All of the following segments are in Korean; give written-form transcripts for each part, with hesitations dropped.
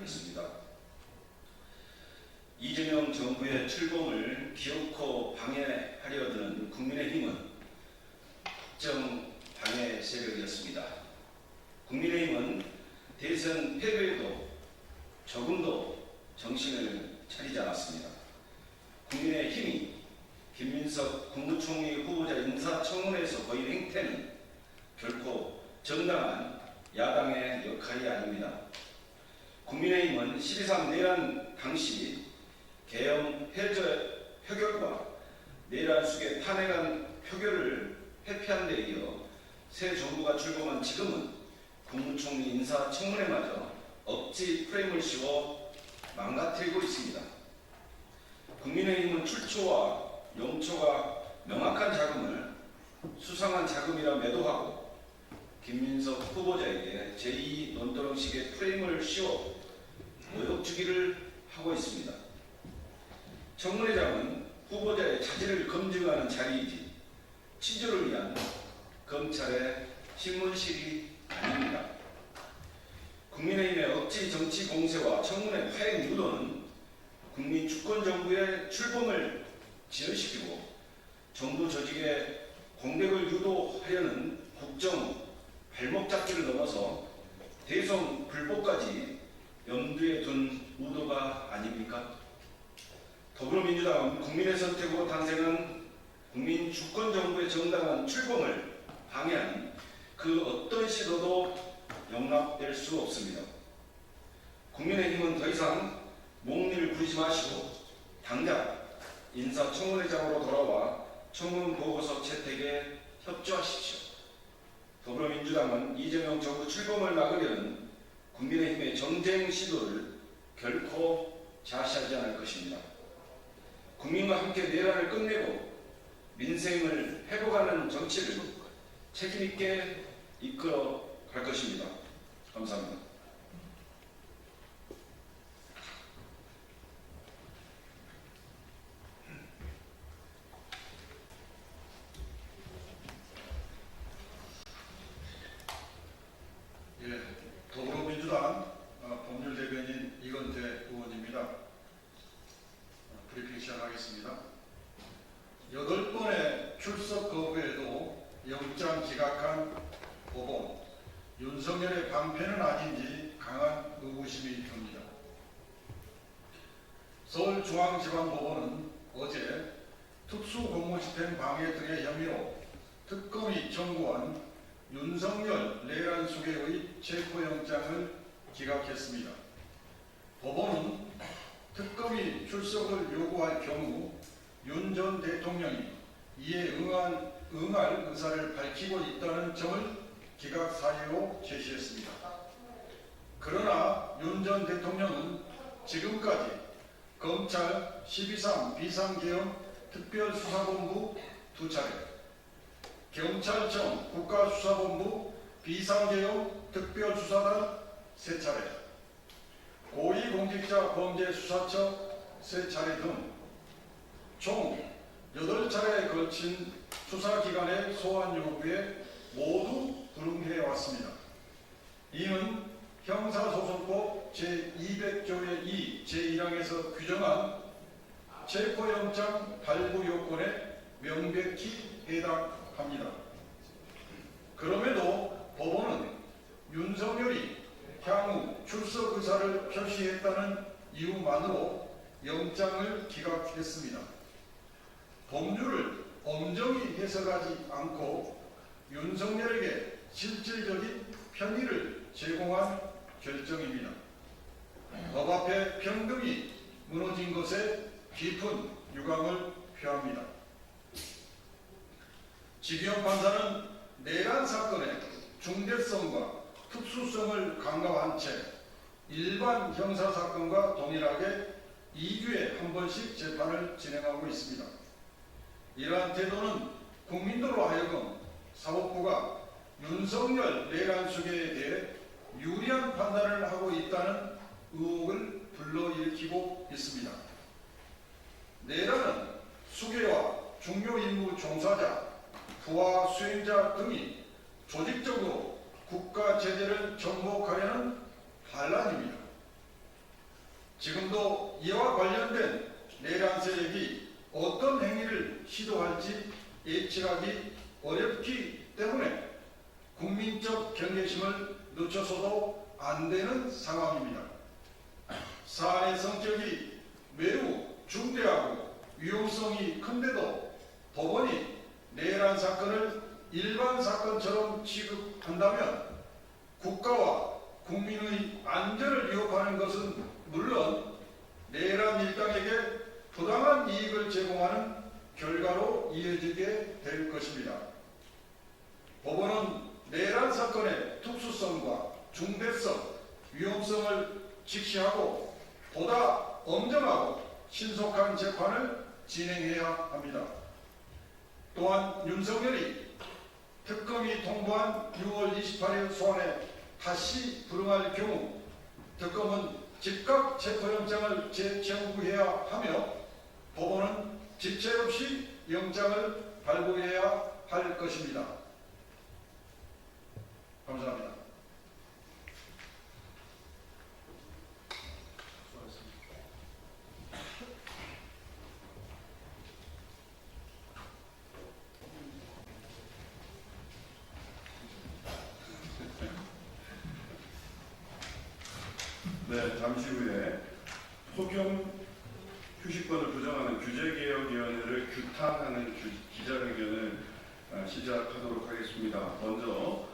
하겠습니다. 이재명 정부의 출범을 기어코 방해하려 드는 국민의힘은 국정 방해 세력이었습니다. 국민의힘은 대선 패배에도 조금도 정신을 차리지 않았습니다. 국민의힘이 김민석 국무총리 후보자 인사청문회에서 보인 행태는 결코 정당한 야당의 역할이 아닙니다. 국민의힘은 12.3 내란 당시 계엄 표결과 내란 숙의 탄핵안 표결을 회피한 데 이어 새 정부가 출범한 지금은 국무총리 인사청문회마저 억지 프레임을 씌워 망가뜨리고 있습니다. 국민의힘은 출처와 용처가 명확한 자금을 수상한 자금이라 매도하고 김민석 후보자에게 제2 논두렁식의 프레임을 씌워 모욕 주기를 하고 있습니다. 청문회장은 후보자의 자질을 검증하는 자리이지 치조를 위한 검찰의 신문실이 아닙니다. 국민의힘의 억지 정치 공세와 청문회 파행 유도는 국민 주권 정부의 출범을 지연시키고 정부 조직의 공백을 유도하려는 국정 발목 잡기를 넘어서 대선 불복까지 염두에 둔 의도가 아닙니까? 더불어민주당은 국민의 선택으로 탄생한 국민 주권 정부의 정당한 출범을 방해한 그 어떤 시도도 용납될 수 없습니다. 국민의힘은 더 이상 목리를 부리지 마시고 당장 인사청문회장으로 돌아와 청문 보고서 채택에 협조하십시오. 더불어민주당은 이재명 정부 출범을 막으려는 국민의힘의 정쟁 시도를 결코 자시하지 않을 것입니다. 국민과 함께 내란을 끝내고 민생을 회복하는 정치를 책임있게 이끌어 갈 것입니다. 감사합니다. 더불어민주당 법률대변인 이건태 의원입니다. 브리핑 시작하겠습니다. 8번의 출석 거부에도 영장 기각한 법원, 윤석열의 방패는 아닌지 강한 의구심이 듭니다. 서울중앙지방법원은 어제 특수공무집행 방해 등의 혐의로 특검이 청구한 윤석열 내란 수괴의 체포영장을 기각했습니다. 법원은 특검이 출석을 요구할 경우 윤 전 대통령이 이에 응할 의사를 밝히고 있다는 점을 기각 사유로 제시했습니다. 그러나 윤 전 대통령은 지금까지 검찰 12.3 비상계엄 특별수사본부 2차례, 경찰청 국가수사본부 비상계엄 특별수사단 3차례, 고위공직자범죄수사처 3차례 등 총 8차례에 걸친 수사기관의 소환 요구에 모두 불응해왔습니다. 이는 형사소송법 제200조의 2 제1항에서 규정한 체포영장 발부 요건에 명백히 해당합니다. 그럼에도 법원은 윤석열이 향후 출석 의사를 표시했다는 이유만으로 영장을 기각했습니다. 법률을 엄정히 해석하지 않고 윤석열에게 실질적인 편의를 제공한 결정입니다. 법 앞에 평등이 무너진 것에 깊은 유감을 표합니다. 지기현 판사는 내란 사건의 중대성과 특수성을 강화한 채 일반 형사사건과 동일하게 2주에 한 번씩 재판을 진행하고 있습니다. 이러한 태도는 국민들로 하여금 사법부가 윤석열 내란 수괴에 대해 유리한 판단을 하고 있다는 의혹을 불러일으키고 있습니다. 내란은 수괴와 중요 임무 종사자, 부하 수행자 등이 조직적으로 국가 체제를 정복하려는 반란입니다. 지금도 이와 관련된 내란 세력이 어떤 행위를 시도할지 예측하기 어렵기 때문에 국민적 경계심을 늦춰서도 안 되는 상황입니다. 사안의 성격이 매우 중대하고 위험성이 큰데도 법원이 내란 사건을 일반 사건처럼 취급한다면 국가와 국민의 안전을 위협하는 것은 물론 내란 일당에게 부당한 이익을 제공하는 결과로 이어지게 될 것입니다. 법원은 내란 사건의 특수성과 중대성, 위험성을 직시하고 보다 엄정하고 신속한 재판을 진행해야 합니다. 또한 윤석열이 특검이 통보한 6월 28일 소환에 다시 불응할 경우 특검은 즉각 체포영장을 재청구해야 하며 법원은 지체 없이 영장을 발부해야 할 것입니다. 감사합니다. 네, 잠시 후에 폭염 휴식권을 부정하는 규제개혁위원회를 규탄하는 기자회견을 시작하도록 하겠습니다. 먼저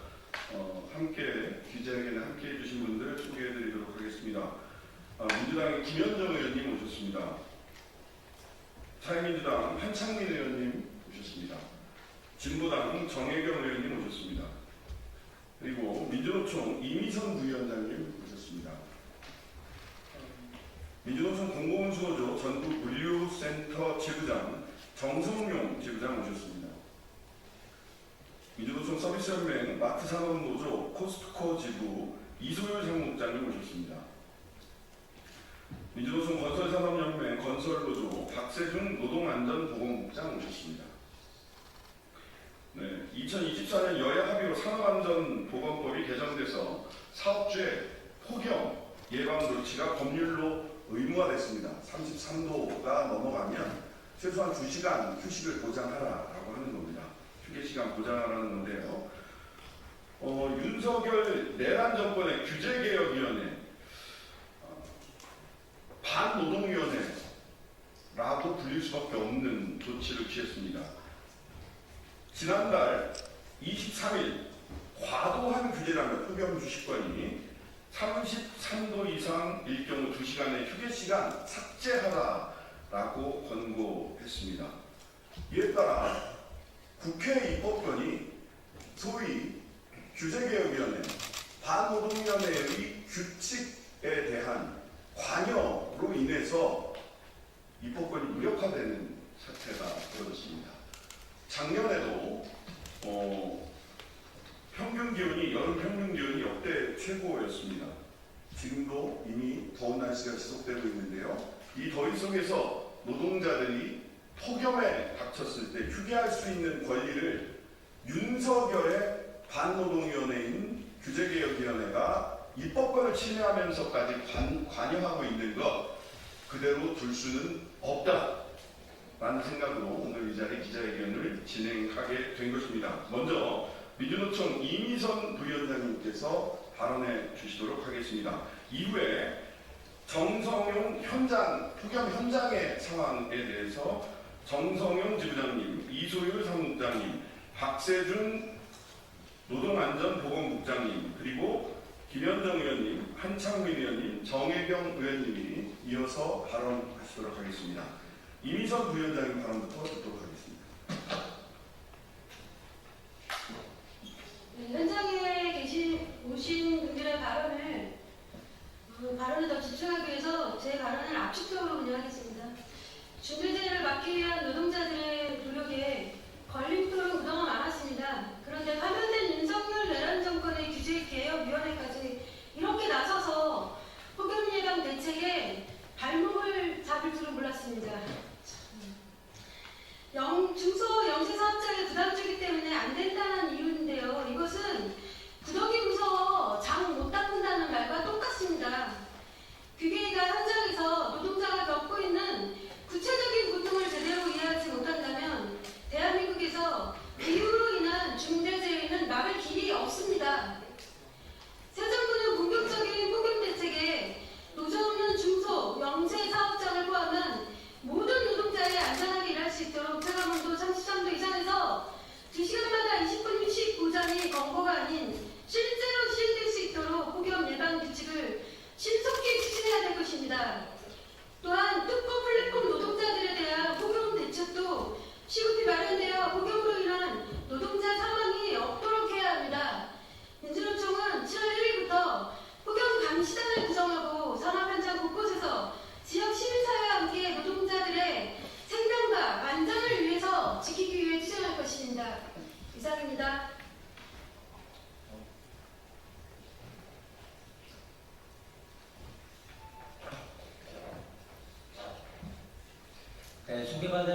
함께 기자회견에 함께 해주신 분들 소개해드리도록 하겠습니다. 민주당의 김현정 의원님 오셨습니다. 자유민주당 한창민 의원님 오셨습니다. 진보당 정혜경 의원님 오셨습니다. 그리고 민주노총 이미선 부위원장님 오셨습니다. 민주노총 공공운수노조 전국물류센터 지부장 정성용 지부장 오셨습니다. 민주노총 서비스연맹 마트산업노조 코스트코 지부 이소율 상무국장님 오셨습니다. 민주노총 건설산업연맹 건설노조 박세준 노동안전보건국장 오셨습니다. 네, 2024년 여야 합의로 산업안전보건법이 개정돼서 사업주의 폭염 예방 조치가 법률로 의무화됐습니다. 33도가 넘어가면 최소한 2시간 휴식을 보장하라라고 하는 겁니다. 휴게 시간 보장하라는 건데요. 윤석열 내란 정권의 규제개혁위원회, 반노동위원회라고 불릴 수밖에 없는 조치를 취했습니다. 지난달 23일 과도한 규제라며 폭염 휴식권이 33도 이상일 경우 2시간의 휴게시간 삭제하라라고 권고했습니다. 이에 따라 국회 입법권이 소위 규제개혁위원회, 반노동위원회의 규칙에 대한 관여로 인해서 입법권이 무력화되는 사태가 벌어졌습니다. 작년에도 여름 평균 기온이 역대 최고였습니다. 지금도 이미 더운 날씨가 지속되고 있는데요. 이 더위 속에서 노동자들이 폭염에 닥쳤을 때 휴게할 수 있는 권리를 윤석열의 반노동위원회인 규제개혁위원회가 입법권을 침해하면서까지 관여하고 있는 것 그대로 둘 수는 없다라는 생각으로 오늘 이 자리 기자회견을 진행하게 된 것입니다. 먼저 민주노총 이미선 부위원장님께서 발언해 주시도록 하겠습니다. 이후에 정성용 폭염 현장의 상황에 대해서 정성용 지부장님, 이소율 사무국장님, 박세준 노동안전보건국장님, 그리고 김현정 의원님, 한창민 의원님, 정혜경 의원님이 이어서 발언하시도록 하겠습니다. 이미선 부위원장님 발언부터 듣도록 하겠습니다. 현장에 오신 분들의 발언을 더 집중하기 위해서 제 발언을 압축적으로 운영하겠습니다. 중대재해를 막기 위한 노동자들의 노력에 걸림돌은 그동안 많았습니다. 그런데 파면된 윤석열 내란 정권의 규제개혁위원회까지 이렇게 나서서 폭염 예방 대책에 발목을 잡을 줄은 몰랐습니다. 중소 영세사업장에 부담 주기 때문에 안 된다는 이유인데요. 이것은 구덩이 무서워 장 못 닦는다는 말과 똑같습니다. 규계가 현장에서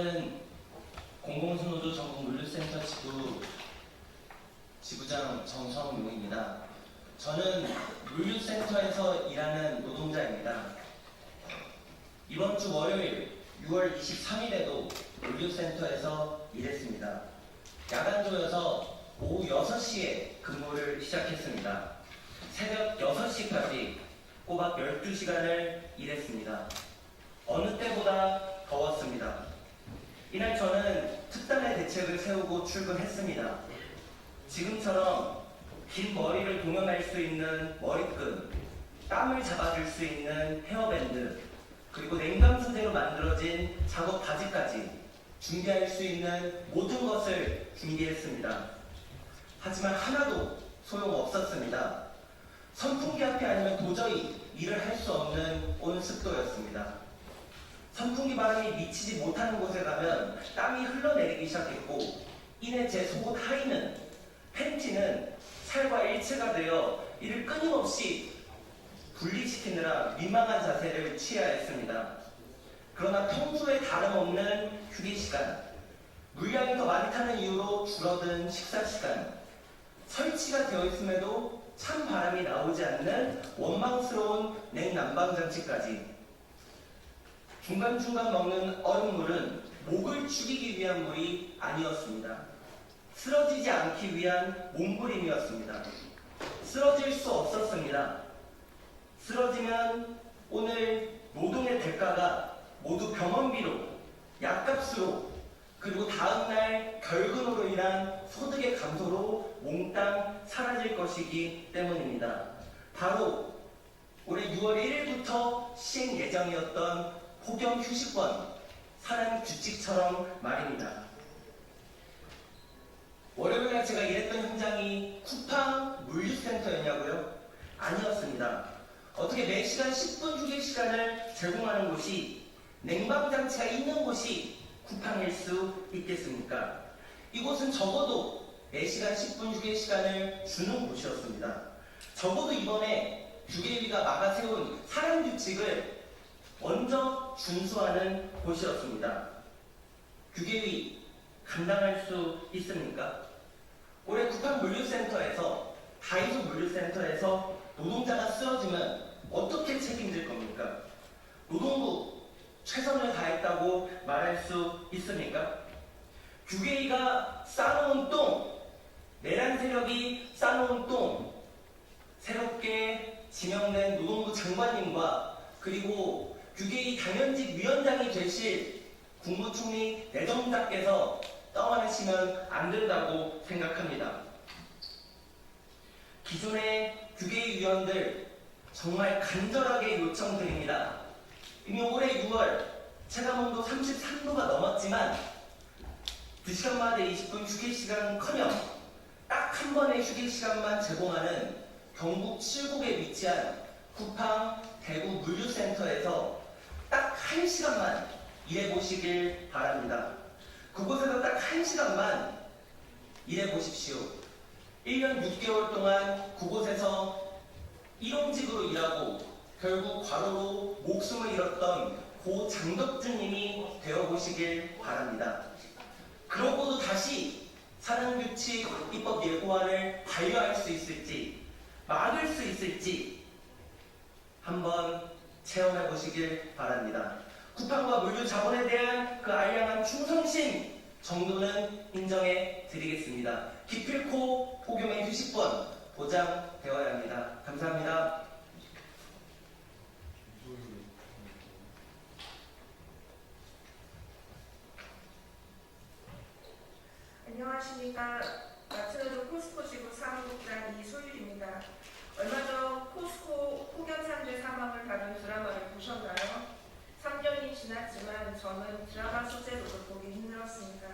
저는 공공수노조 전국물류센터 지부장 정성용입니다. 저는 물류센터에서 일하는 노동자입니다. 이번 주 월요일 6월 23일에도 물류센터에서 일했습니다. 야간조여서 오후 6시에 근무를 시작했습니다. 새벽 6시까지 꼬박 12시간을 일했습니다. 어느 때보다 더웠습니다. 이날 저는 특단의 대책을 세우고 출근했습니다. 지금처럼 긴 머리를 동여맬 수 있는 머리끈, 땀을 잡아줄 수 있는 헤어밴드, 그리고 냉감 소재로 만들어진 작업 바지까지 준비할 수 있는 모든 것을 준비했습니다. 하지만 하나도 소용없었습니다. 선풍기 앞에 아니면 도저히 일을 할 수 없는 온습도였습니다. 선풍기 바람이 미치지 못하는 곳에 가면 땀이 흘러내리기 시작했고, 이내 제 속옷 하의는, 팬티는 살과 일체가 되어 이를 끊임없이 분리시키느라 민망한 자세를 취해야 했습니다. 그러나 평소에 다름없는 휴게시간, 물량이 더 많다는 이유로 줄어든 식사시간, 설치가 되어 있음에도 찬 바람이 나오지 않는 원망스러운 냉난방장치까지, 중간중간 먹는 얼음물은 목을 죽이기 위한 물이 아니었습니다. 쓰러지지 않기 위한 몸부림이었습니다. 쓰러질 수 없었습니다. 쓰러지면 오늘 노동의 대가가 모두 병원비로, 약값으로, 그리고 다음날 결근으로 인한 소득의 감소로 몽땅 사라질 것이기 때문입니다. 바로 올해 6월 1일부터 시행 예정이었던 폭염 휴식권 사람 규칙처럼 말입니다. 월요일날 제가 일했던 현장이 쿠팡 물류센터였냐고요? 아니었습니다. 어떻게 매시간 10분 휴게 시간을 제공하는 곳이, 냉방장치가 있는 곳이 쿠팡일 수 있겠습니까? 이곳은 적어도 매시간 10분 휴게 시간을 주는 곳이었습니다. 적어도 이번에 규계위가 막아세운 사람 규칙을 먼저 준수하는 곳이었습니다. 규계위 감당할 수 있습니까? 올해 쿠팡 물류센터에서, 다이소 물류센터에서 노동자가 쓰러지면 어떻게 책임질 겁니까? 노동부 최선을 다했다고 말할 수 있습니까? 규계위가 쌓아놓은 똥, 내란 세력이 쌓아놓은 똥, 새롭게 지명된 노동부 장관님과 그리고 규계위 당연직 위원장이 되실 국무총리 내정자께서 떠안으시면 안 된다고 생각합니다. 기존의 규계위 위원들 정말 간절하게 요청드립니다. 이미 올해 6월 체감온도 33도가 넘었지만 2시간마다 20분 휴게시간커녕 딱 한 번의 휴게시간만 제공하는 경북 칠곡에 위치한 쿠팡 대구 물류센터에서 딱 1시간만 일해보시길 바랍니다. 그곳에서 딱 1시간만 일해보십시오. 1년 6개월 동안 그곳에서 일용직으로 일하고 결국 과로로 목숨을 잃었던 고 장덕주님이 되어보시길 바랍니다. 그러고도 다시 사랑규칙 입법 예고안을 반려할 수 있을지, 막을 수 있을지 한번 체험해 보시길 바랍니다. 쿠팡과 물류 자본에 대한 그 알량한 충성심 정도는 인정해 드리겠습니다. 기필코 폭염의 휴식권 보장되어야 합니다. 감사합니다. 안녕하십니까. 마트노조 포스코 지부 사무국장 이소율입니다. 얼마 전 포스코 폭염 산재 사망을 다룬 드라마를 보셨나요? 3년이 지났지만 저는 드라마 소재로도 보기 힘들었습니다.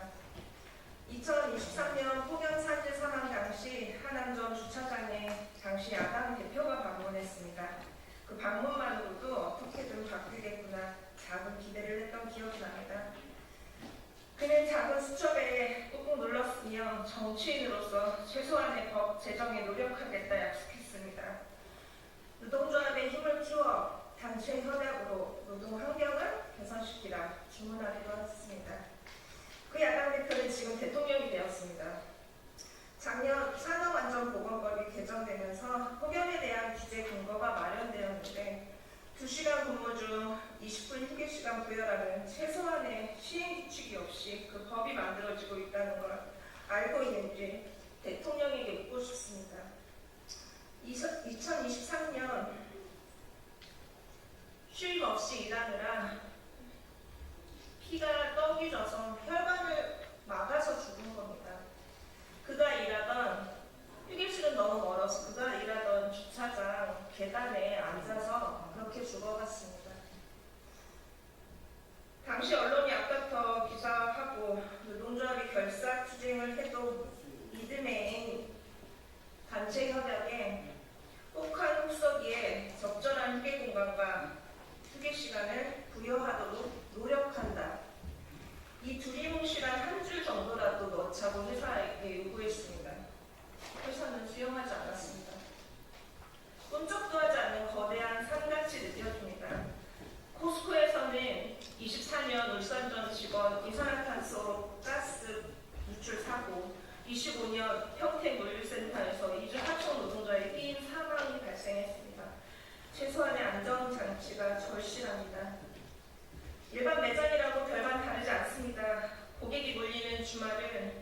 2023년 폭염 산재 사망 당시 하남점 주차장에 당시 야당 대표가 방문했습니다. 그 방문만으로도 어떻게든 바뀌겠구나 작은 기대를 했던 기억이 납니다. 그는 작은 수첩에 꾹꾹 눌렀으며 정치인으로서 최소한의 법 제정에 노력하겠다 약속했습니다. 노동조합의 힘을 키워 단체 협약으로 노동 환경을 개선시키라 주문하기도 했습니다. 그 야당 대표는 지금 대통령이 되었습니다. 작년 산업안전보건법이 개정되면서 폭염에 대한 규제 근거가 마련되었는데 2시간 근무 중 20분 휴게 시간 부여라는 최소한의 시행 규칙이 없이 그 법이 만들어지고 있다는 걸 알고 있는지 대통령에게 묻고 싶습니다. 2023년 쉼 없이 일하느라 피가 떡이 져서 혈관을 막아서 죽은 겁니다. 그가 일하던 휴게실은 너무 멀어서 그가 일하던 주차장 계단에 앉아서 그렇게 죽어갔습니다. 당시 언론이 아까부터 기사하고 노동조합이 결사투쟁을 해도 이듬해인 단체 협약에 혹한 혹서기에 적절한 휴게 공간과 휴게 시간을 부여하도록 노력한다. 이 두리뭉실한 한 줄 정도라도 넣자고 회사에게 요구했습니다. 회사는 수용하지 않았습니다. 꿈쩍도 하지 않는 거대한 산같이 느껴집니다. 코스코에서는 24년 울산전 직원 이산화탄소 가스 누출 사고, 25년 평택물류센터에서 2주 하청 노동자의 피임 사망이 발생했습니다. 최소한의 안전장치가 절실합니다. 일반 매장이라고 별반 다르지 않습니다. 고객이 몰리는 주말은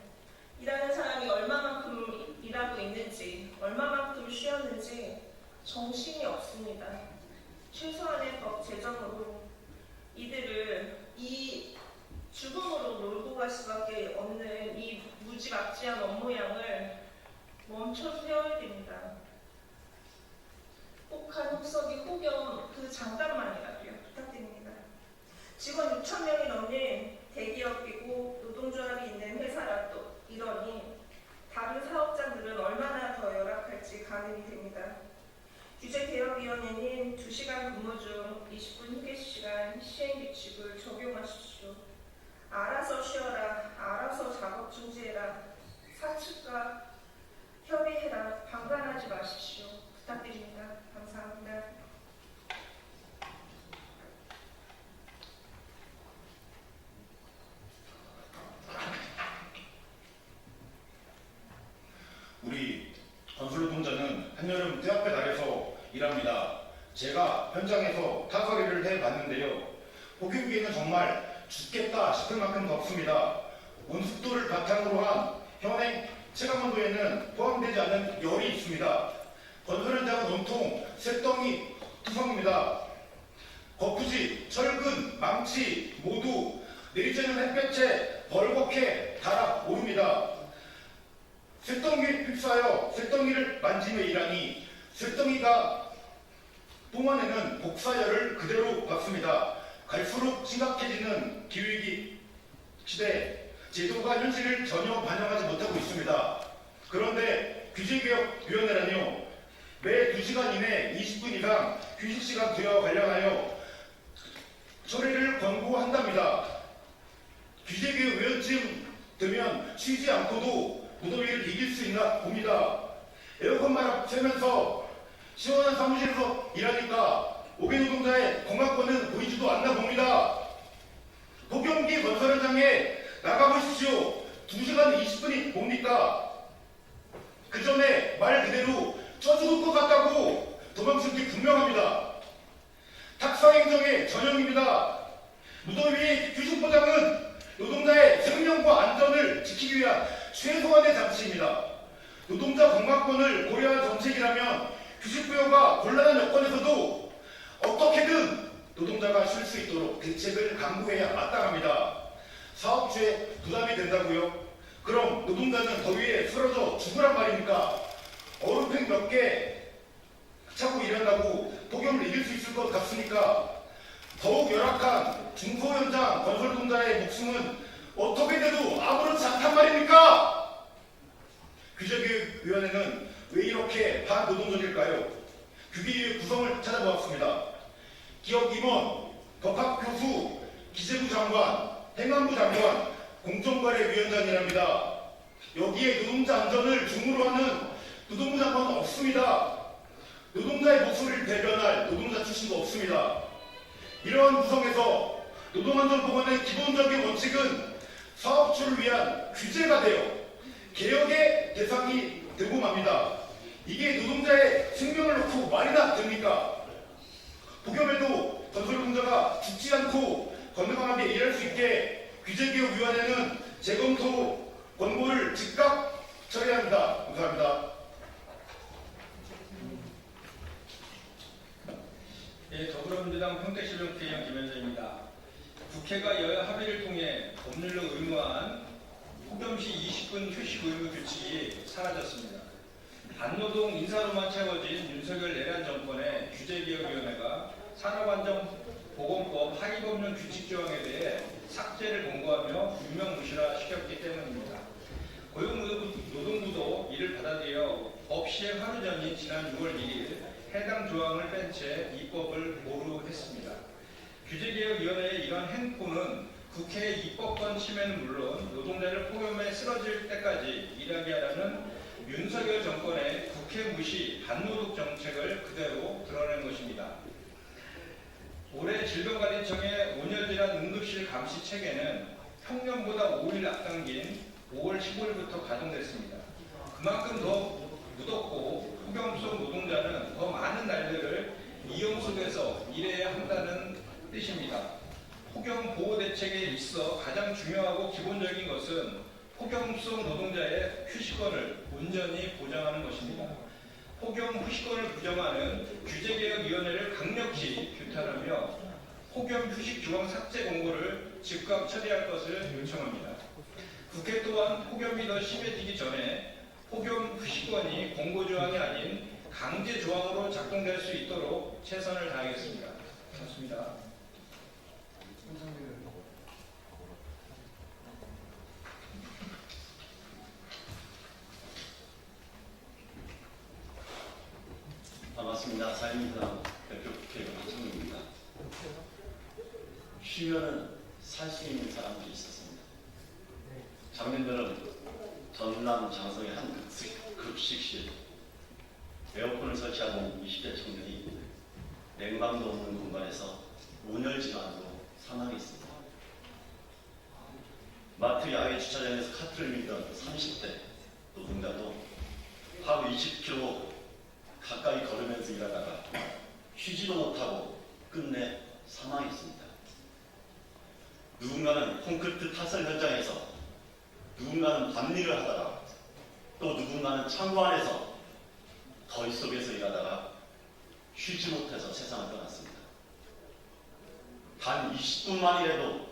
일하는 사람이 얼마만큼 일하고 있는지, 얼마만큼 쉬었는지 정신이 없습니다. 최소한의 법 제정으로 이들을 이 죽음으로 몰고 갈 수밖에 없는 이 무지막지한 업무량을 멈춰 세워야 됩니다. 혹한 혹서기 혹여 그 장단만이라도요. 부탁드립니다. 직원 6,000명이 넘는 대기업이고 노동조합이 있는 회사라도 이러니 다른 사업자들은 얼마나 더 열악할지 가늠이 됩니다. 규제개혁위원회는 2시간 근무 중 20분 휴게시간 시행규칙을 적용하십시오. 알아서 쉬어라, 알아서 작업 중지해라, 사측과 협의해라, 방관하지 마십시오. 부탁드립니다. 감사합니다. 우리 건설노동자는 한여름 뜨겁게 날에서 일합니다. 제가 현장에서 타거리를 해봤는데요. 폭염기에는 정말 죽겠다 싶을 만큼 덥습니다. 온습도를 바탕으로 한 현행 체감온도에는 포함되지 않은 열이 있습니다. 건설 현장은 온통 쇳덩이 투성입니다. 거푸집, 철근, 망치 모두 내리쬐는 햇볕에 벌겋게 달아오릅니다. 쇳덩이에 휩싸여 쇳덩이를 만지며 일하니 쇳덩이가 뿜어내는 복사열을 그대로 받습니다. 갈수록 심각해지는 기후위기 시대, 제도가 현실을 전혀 반영하지 못하고 있습니다. 그런데 규제개혁위원회라뇨, 매 2시간 이내 20분 이상 휴식시간 부여 관련하여 처리를 권고한답니다. 규제개혁위원쯤 되면 쉬지 않고도 무더위를 이길 수 있나 봅니다. 에어컨만 쐬면서 시원한 사무실에서 일하니까 5개 노동자의 건강권은 보이지도 않나 봅니다. 폭염기 건설 현장에 나가보십시오. 2시간 20분이 뭡니까? 그 전에 말 그대로 쪄 죽을 것 같다고 도망칠 게 분명합니다. 탁사행정의 전형입니다. 무더위의 휴식 보장은 노동자의 생명과 안전을 지키기 위한 최소한의 장치입니다. 노동자 건강권을 고려한 정책이라면 휴식 부여가 곤란한 여건에서도 어떻게든 노동자가 쉴 수 있도록 대책을 강구해야 마땅합니다. 사업주에 부담이 된다고요? 그럼 노동자는 더위에 쓰러져 죽으란 말입니까? 얼음팩 몇 개 차고 일한다고 폭염을 이길 수 있을 것 같습니까? 더욱 열악한 중소현장 건설노동자의 목숨은 어떻게 돼도 아무렇지 않단 말입니까? 규제개혁위원회는 왜 이렇게 반노동적일까요? 규제개혁 구성을 찾아보았습니다. 기업 임원, 법학교수, 기재부 장관, 행안부 장관, 공정거래위원장이랍니다. 여기에 노동자 안전을 중으로 하는 노동부 장관은 없습니다. 노동자의 목소리를 대변할 노동자 출신도 없습니다. 이러한 구성에서 노동안전보건의 기본적인 원칙은 사업주를 위한 규제가 되어 개혁의 대상이 되고 맙니다. 이게 노동자의 생명을 놓고 말이나 됩니까? 폭염에도 건설노동자가 죽지 않고 건강하게 일할 수 있게 규제개혁위원회는 재검토 권고를 즉각 처리합니다. 감사합니다. 예, 더불어민주당 평택시정회의원 김현정입니다. 국회가 여야 합의를 통해 법률로 의무화한 폭염시 20분 휴식 의무 규칙이 사라졌습니다. 반노동 인사로만 채워진 윤석열 내란 정권의 규제개혁위원회가 산업안전보건법 하위법령 규칙 조항에 대해 삭제를 공고하며 유명무실화 시켰기 때문입니다. 고용노동부도 이를 받아들여 법 시행 하루 전인 지난 6월 1일 해당 조항을 뺀 채 입법을 보류했습니다. 규제개혁위원회의 이런 행포는 국회의 입법권 침해는 물론 노동자를 폭염에 쓰러질 때까지 일하게 하라는 윤석열 정권의 국회 무시 반노동 정책을 그대로 드러낸 것입니다. 올해 질병관리청의 온열질환 응급실 감시 체계는 평년보다 5일 앞당긴 5월 15일부터 가동됐습니다. 그만큼 더 무덥고 폭염 속 노동자는 더 많은 날들을 위험 속에서 일해야 한다는 뜻입니다. 폭염 보호 대책에 있어 가장 중요하고 기본적인 것은 폭염 속 노동자의 휴식권을 온전히 보장하는 것입니다. 폭염 휴식권을 부정하는 규제개혁위원회를 강력히 규탄하며 폭염 휴식 조항 삭제 공고를 즉각 처리할 것을 요청합니다. 국회 또한 폭염이 더 심해지기 전에 폭염 휴식권이 공고 조항이 아닌 강제 조항으로 작동될 수 있도록 최선을 다하겠습니다. 고맙습니다. 반갑습니다. 사회민주당 대표 국회의원 한창민입니다. 쉬면은 살 수 있는 사람들이 있었습니다. 작년들은 전남 장성의 한 급식실 에어컨을 설치하던 20대 청년이 냉방도 없는 공간에서 온열질환으로 사망했습니다. 마트 야외 주차장에서 카트를 밀던 30대 노동자도 하루 20km 가까이 걸으면서 일하다가 쉬지도 못하고 끝내 사망했습니다. 누군가는 콘크리트 타설 현장에서, 누군가는 밤일을 하다가, 또 누군가는 창고 안에서 더위 속에서 일하다가 쉬지 못해서 세상을 떠났습니다. 단 20분만이라도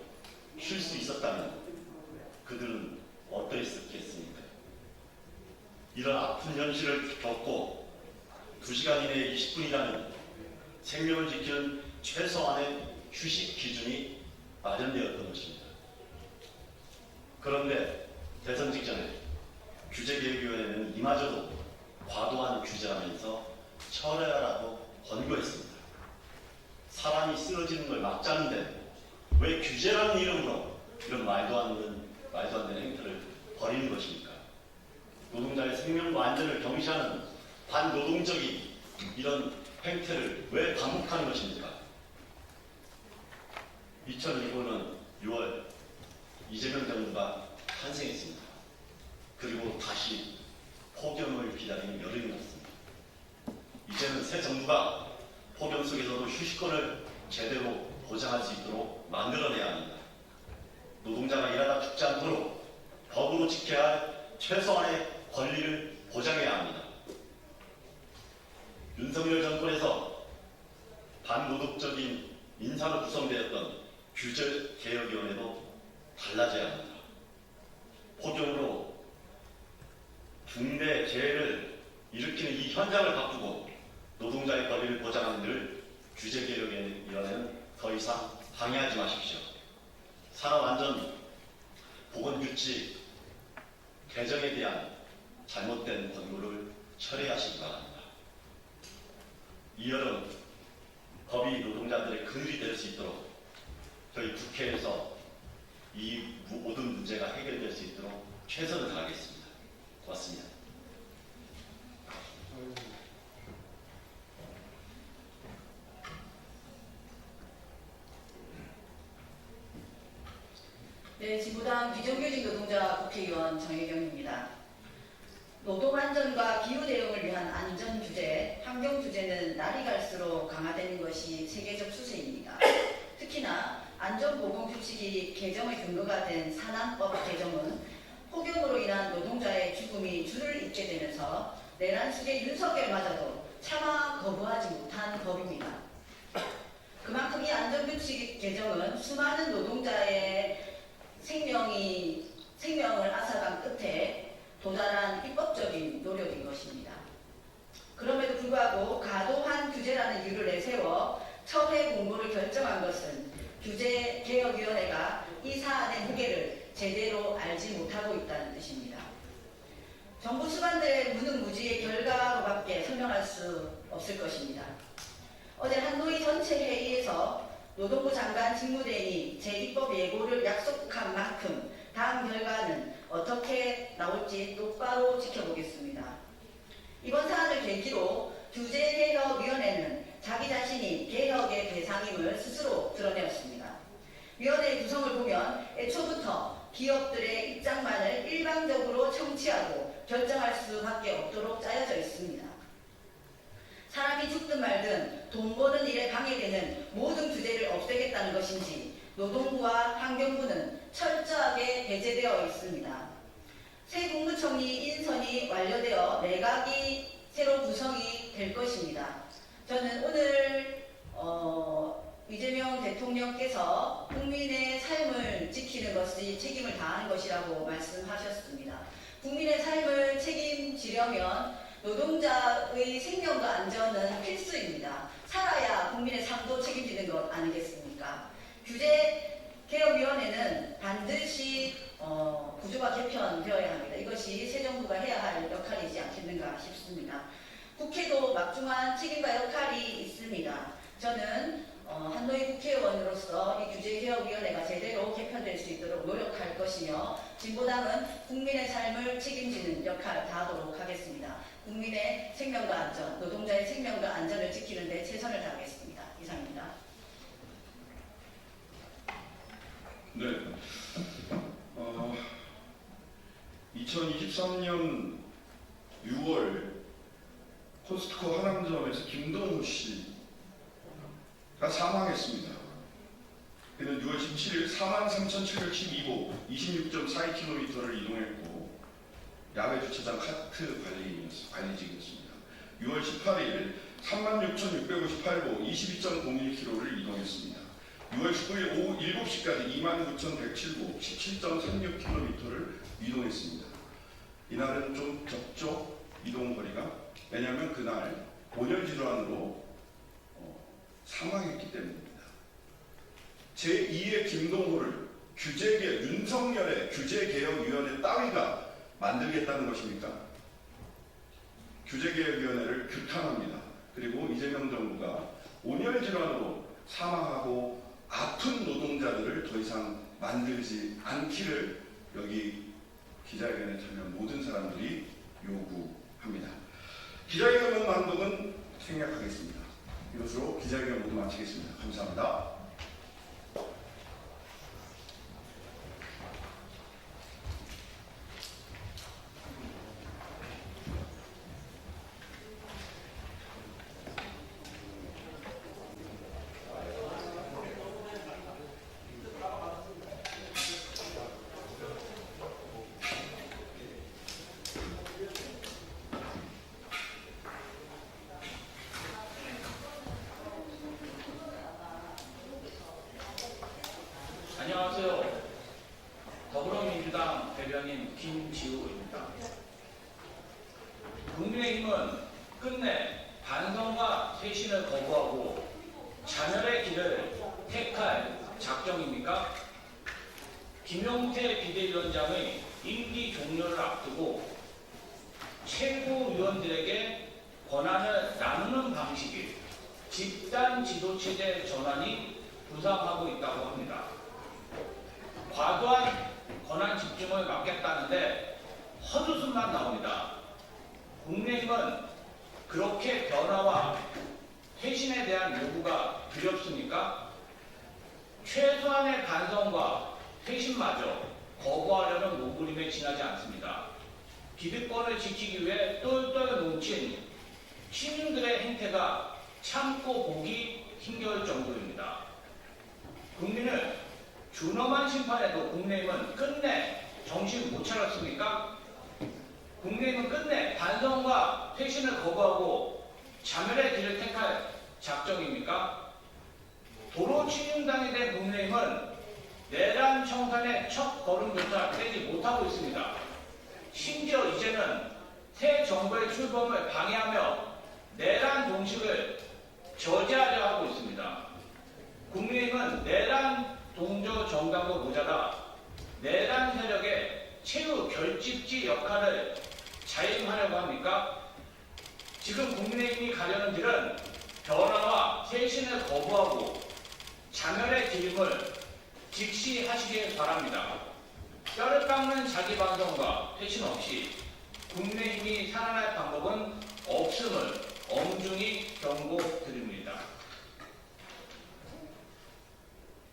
쉴 수 있었다면 그들은 어떠했겠습니까? 이런 아픈 현실을 겪고 2시간 이내에 20분이라는 생명을 지키는 최소한의 휴식 기준이 마련되었던 것입니다. 그런데 대선 직전에 규제개혁위원회는 이마저도 과도한 규제하면서 철회하라고 권고했습니다. 사람이 쓰러지는 걸 막자는데 왜 규제라는 이름으로 이런 말도 안 되는 행태를 벌이는 것입니까? 노동자의 생명과 안전을 경시하는 반노동적인 이런 행태를 왜 반복하는 것입니까? 2015년 6월 이재명 정부가 탄생했습니다. 그리고 다시 폭염을 기다리는 여름이 왔습니다. 이제는 새 정부가 폭염 속에서도 휴식권을 제대로 보장할 수 있도록 만들어내야 합니다. 노동자가 일하다 죽지 않도록 법으로 지켜야 할 최소한의 권리를 보장해야 합니다. 윤석열 정권에서 반노동적인 인사로 구성되었던 규제개혁위원회도 달라져야 합니다. 폭염으로 중대 재해를 일으키는 이 현장을 바꾸고 노동자의 권리를 보장하는 일을 규제개혁위원회는 더 이상 방해하지 마십시오. 산업안전보건규칙 개정에 대한 잘못된 권고를 철회하시기 바랍니다. 이 여름 법이 노동자들의 그늘이 될 수 있도록 저희 국회에서 이 모든 문제가 해결될 수 있도록 최선을 다하겠습니다. 고맙습니다. 네, 네, 진보당 비정규직 노동자 국회의원 정혜경입니다. 노동안전과 기후대응을 위한 안전규제, 환경규제는 날이 갈수록 강화되는 것이 세계적 추세입니다. 특히나 안전보건규칙이 개정의 근거가 된 산안법 개정은 폭염으로 인한 노동자의 죽음이 줄을 잇게 되면서 내란 수계 윤석열마저도 차마 거부하지 못한 법입니다. 그만큼 이 안전규칙 개정은 수많은 노동자의 생명을 앗아간 끝에 도달한 입법적인 노력인 것입니다. 그럼에도 불구하고 과도한 규제라는 이유를 내세워 철회 공고를 결정한 것은 규제개혁위원회가 이 사안의 무게를 제대로 알지 못하고 있다는 뜻입니다. 정부 수반들의 무능무지의 결과로밖에 설명할 수 없을 것입니다. 어제 한노위 전체 회의에서 노동부 장관 직무대행이 제2법 예고를 약속한 만큼 다음 결과는 어떻게 나올지 똑바로 지켜보겠습니다. 이번 사안을 계기로 규제개혁위원회는 자기 자신이 개혁의 대상임을 스스로 드러내었습니다. 위원회의 구성을 보면 애초부터 기업들의 입장만을 일방적으로 청취하고 결정할 수밖에 없도록 짜여져 있습니다. 사람이 죽든 말든 돈 버는 일에 방해되는 모든 규제를 없애겠다는 것인지 노동부와 환경부는 철저하게 배제되어 있습니다. 새 국무총리 인선이 완료되어 내각이 새로 구성이 될 것입니다. 저는 오늘 이재명 대통령께서 국민의 삶을 지키는 것이 책임을 다하는 것이라고 말씀하셨습니다. 국민의 삶을 책임지려면 노동자의 생명과 안전은 필수입니다. 살아야 국민의 삶도 책임지는 것 아니겠습니까? 규제개혁위원회는 반드시 구조가 개편되어야 합니다. 이것이 새 정부가 해야 할 역할이지 않겠는가 싶습니다. 국회도 막중한 책임과 역할이 있습니다. 저는 한노희 국회의원으로서 이 규제개혁위원회가 제대로 개편될 수 있도록 노력할 것이며 진보당은 국민의 삶을 책임지는 역할을 다하도록 하겠습니다. 국민의 생명과 안전, 노동자의 생명과 안전을 지키는 데 최선을 다하겠습니다. 이상입니다. 네. 2023년 6월 코스트코 하남점에서 김동호 씨가 사망했습니다. 그는 6월 17일 43,712보 26.42km를 이동했고 야외 주차장 카트 관리직이었습니다. 6월 18일 36,658보 22.01km를 이동했습니다. 6월 19일 오후 7시까지 29,107보 17.36km를 이동했습니다. 이날은 좀 적죠? 이동 거리가. 왜냐하면 그날 온열 질환으로 사망했기 때문입니다. 제2의 김동호를 윤석열의 규제개혁위원회 따위가 만들겠다는 것입니까? 규제개혁위원회를 규탄합니다. 그리고 이재명 정부가 온열 질환으로 사망하고 아픈 노동자들을 더 이상 만들지 않기를 여기 기자회견에 참여한 모든 사람들이 요구합니다. 기자회견 방법은 생략하겠습니다. 이것으로 기자회견 모두 마치겠습니다. 감사합니다. 안녕하세요. 더불어민주당 대변인 김지우입니다. 국민의힘은 끝내 반성과 쇄신을 거부하고 자멸의 길을 택할 작정입니까? 김용태 비대위원장의 임기 종료를 앞두고 최고위원들에게 권한을 나누는 방식이 집단 지도체제 전환이 부상하고 있다고 합니다. 과도한 권한 집중을 막겠다는데 헛웃음만 나옵니다. 국민의힘은 그렇게 변화와 쇄신에 대한 요구가 두렵습니까? 최소한의 반성과 퇴신마저 거부하려는 몸부림에 지나지 않습니다. 기득권을 지키기 위해 똘똘 뭉친 시민들의 행태가 참고 보기 힘겨울 정도입니다. 국민을 준엄한 심판에도 국민의힘은 끝내 정신 못 차렸습니까? 국민의힘은 끝내 반성과 퇴신을 거부하고 자멸의 길을 택할 작정입니까? 도로 친윤당이 된 국민의힘은 내란 청산의 첫 걸음조차 떼지 못하고 있습니다. 심지어 이제는 새 정부의 출범을 방해하며 내란 동식을 저지하려 하고 있습니다. 국민의힘은 내란 동조 정당도 모자라 내란 세력의 최후 결집지 역할을 자임하려고 합니까? 지금 국민의힘이 가려는 길은 변화와 쇄신을 거부하고 자멸의 기름을 직시 하시길 바랍니다. 뼈를 깎는 자기 반성과 쇄신 없이 국민의힘이 살아날 방법은 없음을 엄중히 경고드립니다.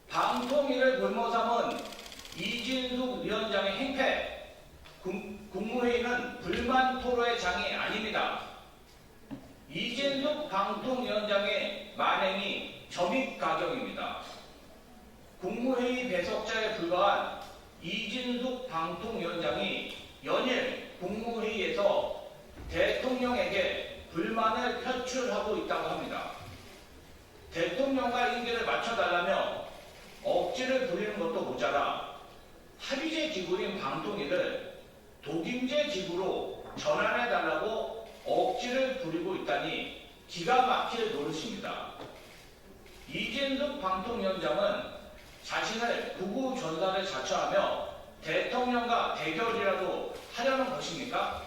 방통위를 볼모 삼은 이진숙 위원장의 행패, 국무회의는 불만 토로의 장이 아닙니다. 이진숙 방통위원장의 만행이 점입가경입니다. 국무회의 배석자에 불과한 이진숙 방통위원장이 연일 국무회의에서 대통령에게 불만을 표출하고 있다고 합니다. 대통령과 임기를 맞춰달라며 억지를 부리는 것도 모자라 합의제 지구인 방통위를 독임제 지구로 전환해달라고 억지를 부리고 있다니 기가 막힐 노릇입니다. 이진숙 방통위원장은 자신을 구구 전사를 자처하며 대통령과 대결이라도 하려는 것입니까?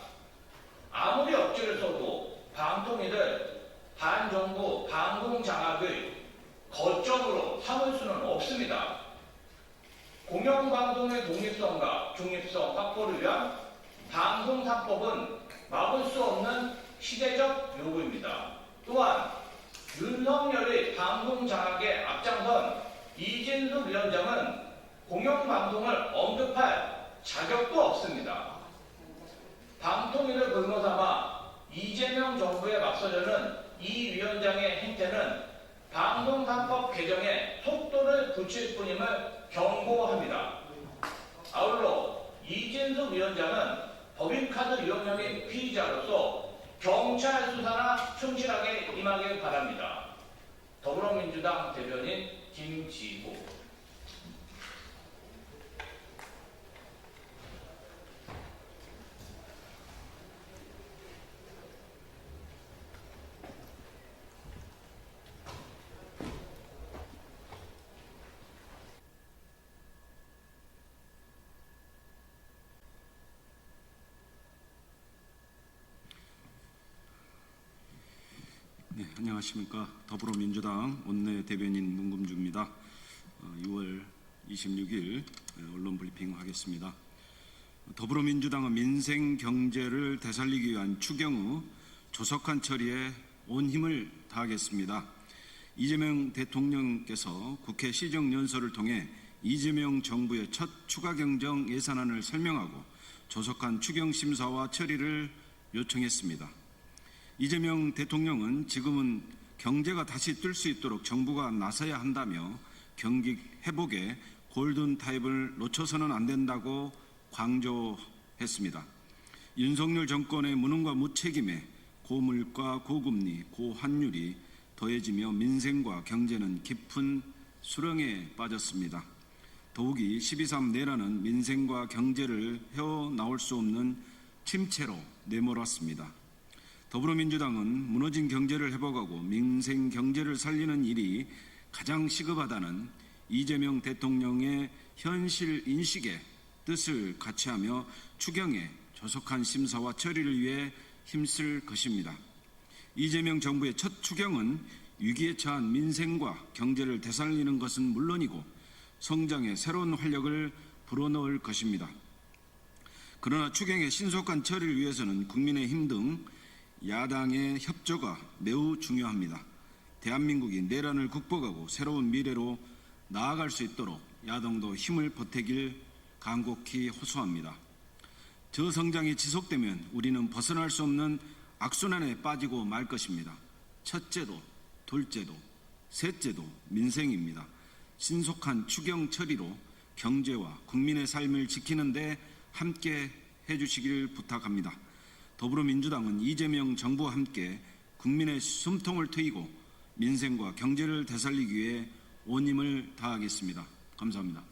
아무리 억지를 써도 방통위를 반정부 방공장악의 거점으로 삼을 수는 없습니다. 공영방송의 독립성과 중립성 확보를 위한 방송 3법은 막을 수 없는 시대적 요구입니다. 또한 윤석열의 방송장악에 앞장선 이진숙 위원장은 공영방송을 언급할 자격도 없습니다. 방통위를 볼모 삼아 이재명 정부에 맞서려는 이 위원장의 행태는 방송 3법 개정에 속도를 붙일 뿐임을 경고합니다. 아울러 이진숙 위원장은 법인카드 유용 혐의 피의자로서 경찰 수사나 충실하게 임하길 바랍니다. 더불어민주당 대변인 김지호. 네, 안녕하십니까. 더불어민주당 원내대변인 문금주입니다. 6월 26일 언론 브리핑 하겠습니다. 더불어민주당은 민생 경제를 되살리기 위한 추경의 조속한 처리에 온 힘을 다하겠습니다. 이재명 대통령께서 국회 시정연설을 통해 이재명 정부의 첫 추가경정 예산안을 설명하고 조속한 추경 심사와 처리를 요청했습니다. 이재명 대통령은 지금은 경제가 다시 뜰 수 있도록 정부가 나서야 한다며 경기 회복에 골든타임을 놓쳐서는 안 된다고 강조했습니다. 윤석열 정권의 무능과 무책임에 고물가, 고금리, 고환율이 더해지며 민생과 경제는 깊은 수렁에 빠졌습니다. 더욱이 12.3 내란은 민생과 경제를 헤어나올 수 없는 침체로 내몰았습니다. 더불어민주당은 무너진 경제를 회복하고 민생 경제를 살리는 일이 가장 시급하다는 이재명 대통령의 현실 인식에 뜻을 같이하며 추경의 조속한 심사와 처리를 위해 힘쓸 것입니다. 이재명 정부의 첫 추경은 위기에 처한 민생과 경제를 되살리는 것은 물론이고 성장의 새로운 활력을 불어넣을 것입니다. 그러나 추경의 신속한 처리를 위해서는 국민의힘 등 야당의 협조가 매우 중요합니다. 대한민국이 내란을 극복하고 새로운 미래로 나아갈 수 있도록 야당도 힘을 보태길 간곡히 호소합니다. 저성장이 지속되면 우리는 벗어날 수 없는 악순환에 빠지고 말 것입니다. 첫째도, 둘째도, 셋째도 민생입니다. 신속한 추경 처리로 경제와 국민의 삶을 지키는 데 함께 해주시길 부탁합니다. 더불어민주당은 이재명 정부와 함께 국민의 숨통을 트이고 민생과 경제를 되살리기 위해 온 힘을 다하겠습니다. 감사합니다.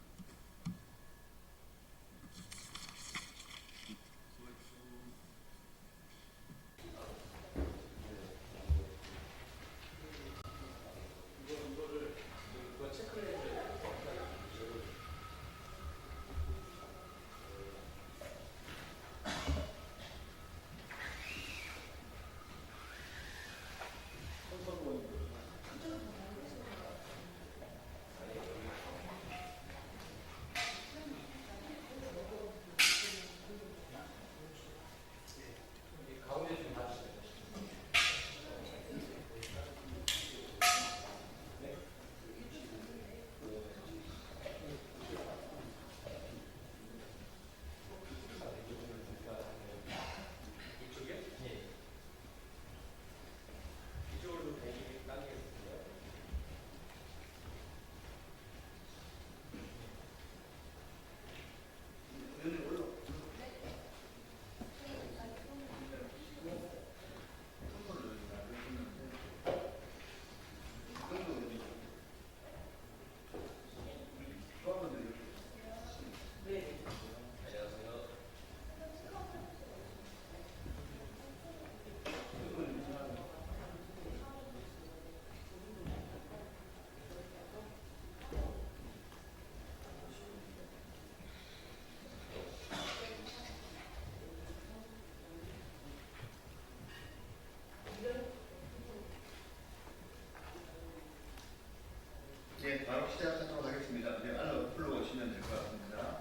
네, 바로 시작하도록 하겠습니다. 네, 알로 불러오시면 될 것 같습니다.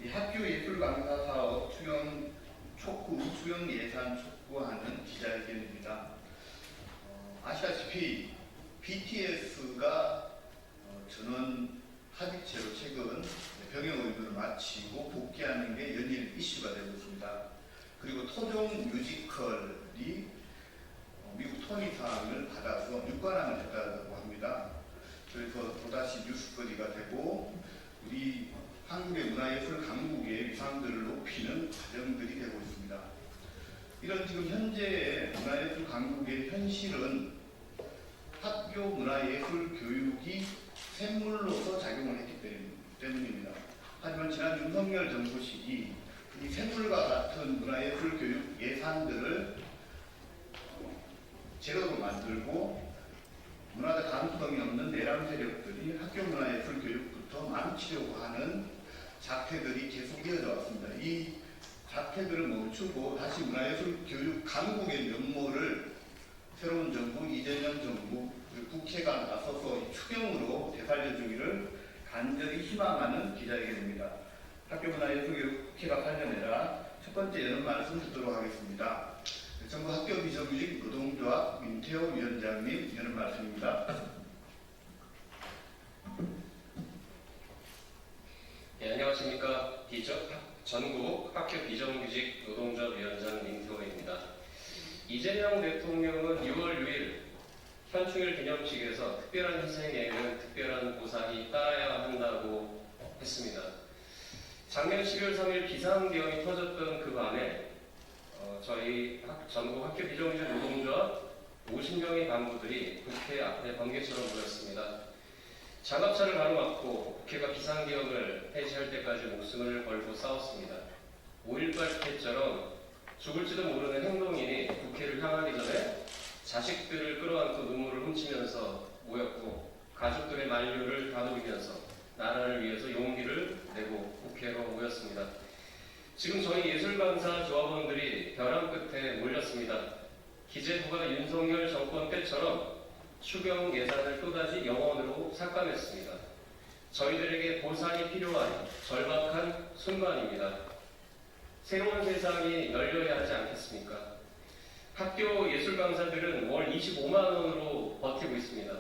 이 학교 예술 강사 사업 수용 촉구, 수용 예산 촉구하는 기자회견입니다. 아시다시피 BTS가 전원 합의체로 최근 병역 의무를 마치고 복귀하는 게 연일 이슈가 되고 있습니다. 그리고 토종 뮤지컬이 미국 토니상을 받아서 육관왕을 했다고 합니다. 그래서 또다시 뉴스거리가 되고 우리 한국의 문화예술 강국의 위상들을 높이는 과정들이 되고 있습니다. 이런 지금 현재의 문화예술 강국의 현실은 학교 문화예술 교육이 샘물로서 작용을 했기 때문입니다. 하지만 지난 윤석열 정부 시기 이 샘물과 같은 문화예술 교육 예산들을 제로로 만들고 문화적 감수성이 없는 내람 세력들이 학교 문화예술 교육부터 망치려고 하는 작태들이 계속 이어져 왔습니다. 이 작태들을 멈추고 다시 문화예술 교육 강국의 면모를 새로운 정부, 이재명 정부, 국회가 나서서 추경으로 되살려주기를 간절히 희망하는 기자회견입니다. 학교문화예술교육 국회가 관련해라 첫 번째 여론 말씀 듣도록 하겠습니다. 정부 학교 비정규직 노동조합 민태호 위원장님 여론 말씀입니다. 네, 안녕하십니까. 전국 학교 비정규직 노동조합 위원장 민태호입니다. 이재명 대통령은 6월 6일 현충일 기념식에서 특별한 희생에는 특별한 보상이 따라야 한다고 했습니다. 작년 12월 3일 비상계엄이 터졌던 그 밤에 저희 전국 학교 비정규직 노동조합 50명의 간부들이 국회 앞에 번개처럼 모였습니다. 장갑차를 가로막고 국회가 비상계엄을 해제할 때까지 목숨을 걸고 싸웠습니다. 5.18 때처럼 죽을지도 모르는 행동인이 국회를 향하기 전에 자식들을 끌어안고 눈물을 훔치면서 모였고 가족들의 만류를 다독이면서 나라를 위해서 용기를 내고 국회로 모였습니다. 지금 저희 예술강사 조합원들이 벼랑 끝에 몰렸습니다. 기재부가 윤석열 정권 때처럼 추경 예산을 또다시 영원으로 삭감했습니다. 저희들에게 보상이 필요한 절박한 순간입니다. 새로운 세상이 열려야 하지 않겠습니까? 학교 예술 강사들은 월 25만 원으로 버티고 있습니다.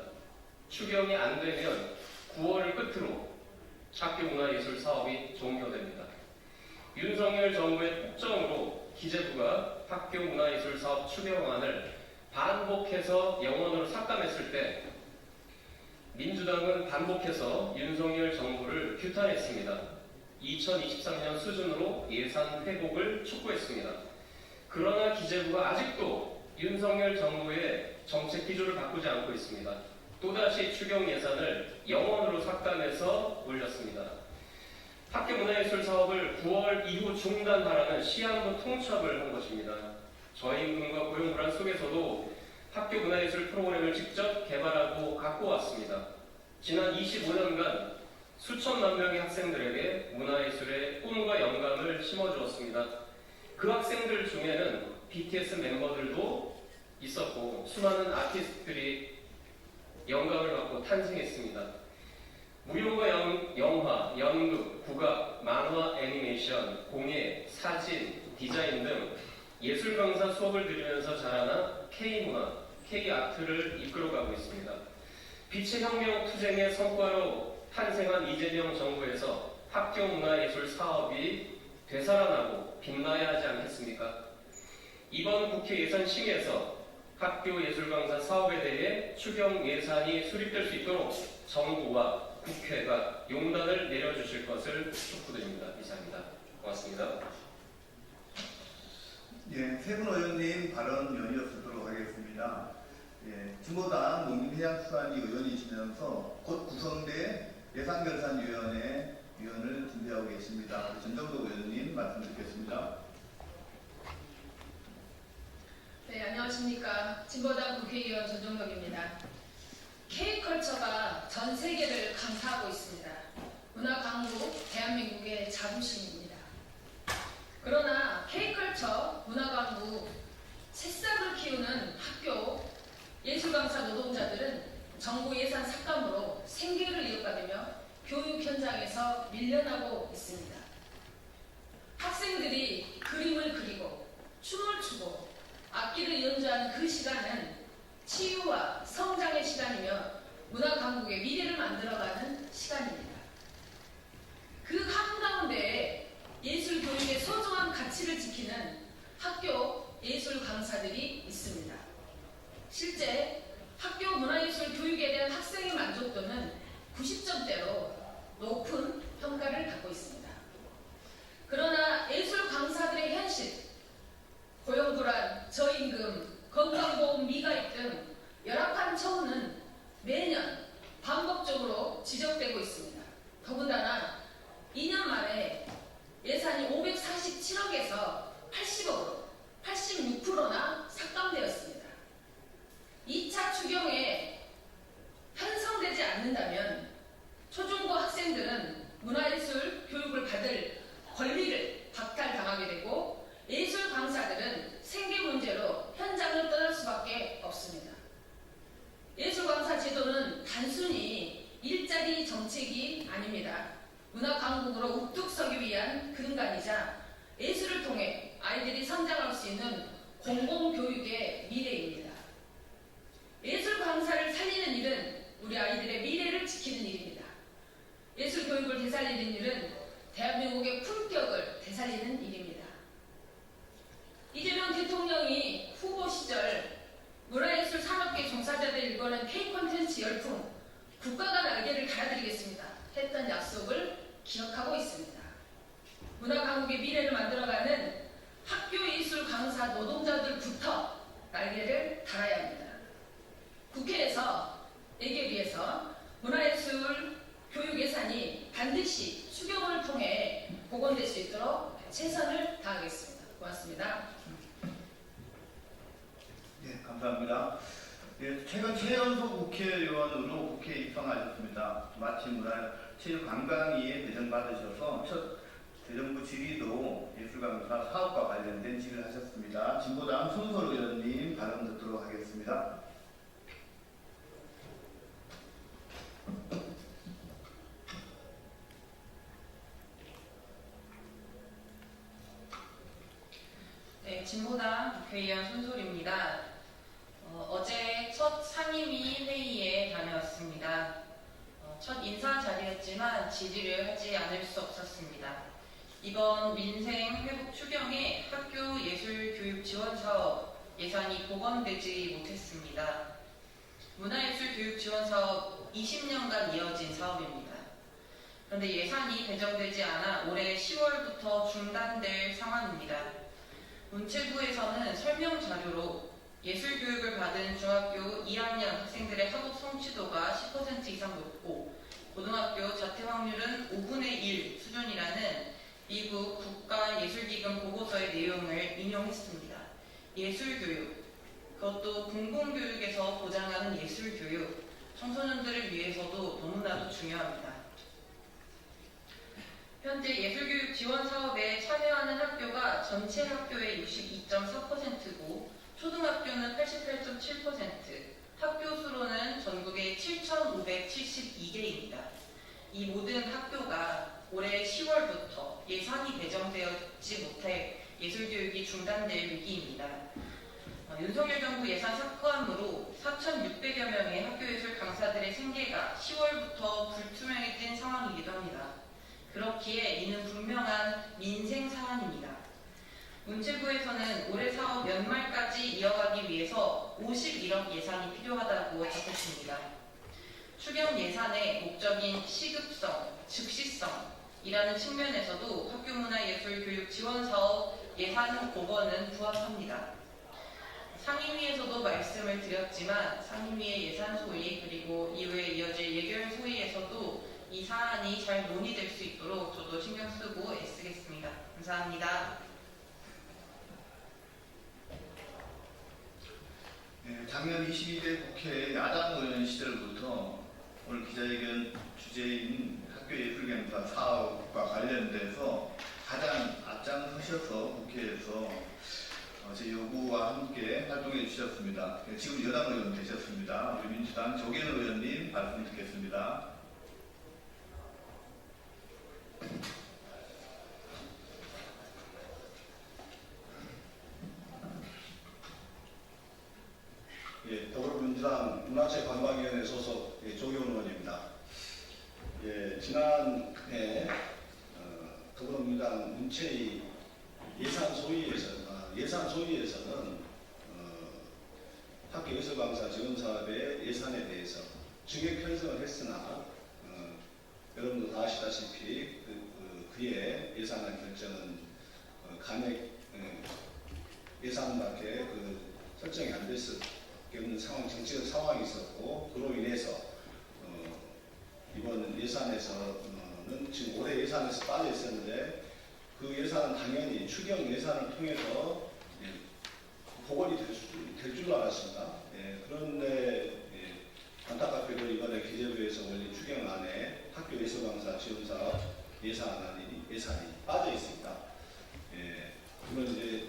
추경이 안 되면 9월을 끝으로 학교 문화예술 사업이 종료됩니다. 윤석열 정부의 폭정으로 기재부가 학교 문화예술 사업 추경안을 반복해서 영원으로 삭감했을 때 민주당은 반복해서 윤석열 정부를 규탄했습니다. 2023년 수준으로 예산 회복을 촉구했습니다. 그러나 기재부가 아직도 윤석열 정부의 정책 기조를 바꾸지 않고 있습니다. 또다시 추경 예산을 영원으로 삭감해서 올렸습니다. 학교 문화예술 사업을 9월 이후 중단하라는 시한부 통첩을 한 것입니다. 저임금과 고용 불안 속에서도 학교 문화예술 프로그램을 직접 개발하고 갖고 왔습니다. 지난 25년간 수천만 명의 학생들에게 문화예술의 꿈과 영감을 심어주었습니다. 그 학생들 중에는 BTS 멤버들도 있었고 수많은 아티스트들이 영감을 받고 탄생했습니다. 무용과 영화, 연극, 국악, 만화, 애니메이션, 공예, 사진, 디자인 등 예술 강사 수업을 들으면서 자라나 K문화, K아트를 이끌어가고 있습니다. 빛의 혁명 투쟁의 성과로 탄생한 이재명 정부에서 학교 문화예술 사업이 되살아나고 빛나야 하지 않겠습니까? 이번 국회 예산심의에서 학교 예술 강사 사업에 대해 추경 예산이 수립될 수 있도록 정부와 국회가 용단을 내려주실 것을 촉구드립니다. 이상입니다. 고맙습니다. 예, 세 분 의원님 발언 연이어듣도록 하겠습니다. 예, 진보당 농림해양수산위 의원이시면서 곧 구성될 예산결산위원회 위원을 준비하고 계십니다. 전정덕 의원님 말씀 듣겠습니다. 네, 안녕하십니까. 진보당 국회의원 전정덕입니다. K컬처가 전 세계를 강타하고 있습니다. 문화 강국 대한민국의 자부심입니다. 그러나 K컬처 문화 강국 새싹을 키우는 학교 예술 강사 노동자들은 정부 예산 삭감으로 생계를 이어가며 교육 현장에서 밀려나고 있습니다. 학생들이 그림을 그리고 춤을 추고 악기를 연주하는 그 시간은 치유와 성장의 시간이며 문화 강국의 미래를 만들어가는 시간입니다. 그 한가운데 예술 교육의 소중한 가치를 지키는 학교 예술 강사들이 있습니다. 실제 학교 문화예술 교육에 대한 학생의 만족도는 90점대로 높은 평가를 받고 있습니다. 그러나 예술 강사들의 현실, 고용불안, 저임금, 건강보험 미가입 등 열악한 처우는 매년 반복적으로 지적되고 있습니다. 더군다나 2년 만에 예산이 547억에서 80억으로 86%나 삭감되었습니다. 2차 추경에 편성되지 않는다면 초중고 학생들은 문화예술 교육을 받을 권리를 박탈당하게 되고 예술 강사들은 생계 문제로 현장을 떠날 수밖에 없습니다. 예술 강사 제도는 단순히 일자리 정책이 아닙니다. 문화 강국으로 우뚝 서기 위한 근간이자 예술을 통해 아이들이 성장할 수 있는 공공교육의 미래입니다. 예술 강사를 살리는 일은 우리 아이들의 미래를 지키는 일입니다. 예술 교육을 되살리는 일은 대한민국의 품격을 되살리는 일입니다. 이재명 대통령이 후보 시절 문화예술 산업계 종사자들 일궈낸 K콘텐츠 열풍 국가가 날개를 달아드리겠습니다 했던 약속을 기억하고 있습니다. 문화 강국의 미래를 만들어가는 학교 예술 강사 노동자들부터 날개를 달아야 합니다. 국회에서 예결위에서 문화예술 교육 예산이 반드시 추경을 통해 복원될 수 있도록 최선을 다하겠습니다. 고맙습니다. 네, 감사합니다. 예, 최근 최연소 국회의원으로 국회에 입성하셨습니다. 마침 문화체육관광위에 배정받으셔서 첫 대정부 질의도 예술강사 사업과 관련된 질의를 하셨습니다. 진보당 손솔 의원님 발언 듣도록 하겠습니다. 네, 진보당 국회의원 손솔입니다. 어제 첫 상임위 회의에 다녀왔습니다. 첫 인사 자리였지만 질의를 하지 않을 수 없었습니다. 이번 민생 회복 추경에 학교 예술 교육 지원 사업 예산이 복원되지 못했습니다. 문화예술 교육 지원 사업 20년간 이어진 사업입니다. 그런데 예산이 배정되지 않아 올해 10월부터 중단될 상황입니다. 문체부에서는 설명 자료로 예술 교육을 받은 중학교 2학년 학생들의 학업 성취도가 10% 이상 높고 고등학교 자퇴 확률은 5분의 1 수준이라는 미국 국가예술기금 보고서의 내용을 인용했습니다. 예술교육, 그것도 공공교육에서 보장하는 예술교육, 청소년들을 위해서도 너무나도 중요합니다. 현재 예술교육 지원 사업에 참여하는 학교가 전체 학교의 62.4%고 초등학교는 88.7%, 학교 수로는 전국에 7,572개입니다. 이 모든 학교가 올해 10월부터 예산이 배정되지 못해 예술교육이 중단될 위기입니다. 윤석열 정부 예산 삭감으로 4,600여 명의 학교예술 강사들의 생계가 10월부터 불투명해진 상황이기도 합니다. 그렇기에 이는 분명한 민생 사안입니다. 문체부에서는 올해 사업 연말까지 이어가기 위해서 51억 예산이 필요하다고 답했습니다. 추경 예산의 목적인 시급성, 즉시성이라는 측면에서도 학교문화예술교육 지원사업 예산 복원은 부합합니다. 상임위에서도 말씀을 드렸지만 상임위의 예산 소위 그리고 이후에 이어질 예결 소위에서도 이 사안이 잘 논의될 수 있도록 저도 신경 쓰고 애쓰겠습니다. 감사합니다. 작년 22대 국회 야당 의원 시절부터 오늘 기자회견 주제인 학교예술경사 사업과 관련돼서 가장 앞장서셔서 국회에서 제 요구와 함께 활동해 주셨습니다. 지금 여당 의원 되셨습니다. 우리 민주당 조계현 의원님 말씀 듣겠습니다. 예, 더불어민주당 문화체관광위원회 소속 조계훈 의원입니다. 예, 지난해 더불어민주당 문체위 예산 소위에서는 학교 예술 강사 지원 사업의 예산에 대해서 증액 편성을 했으나 여러분도 다 아시다시피 그의 예산안 결정은 간액 예산밖에 설정이 안 됐을 없는 상황, 정치적 상황이 있었고 그로 인해서 이번 예산에서는 지금 올해 예산에서 빠져 있었는데 그 예산은 당연히 추경 예산을 통해서 복원이 될 줄 알았습니다. 그런데 안타깝게도 이번에 기재부에서 올린 추경안에 학교 예술 강사 지원 사업 예산이 빠져 있습니다. 그러면 이제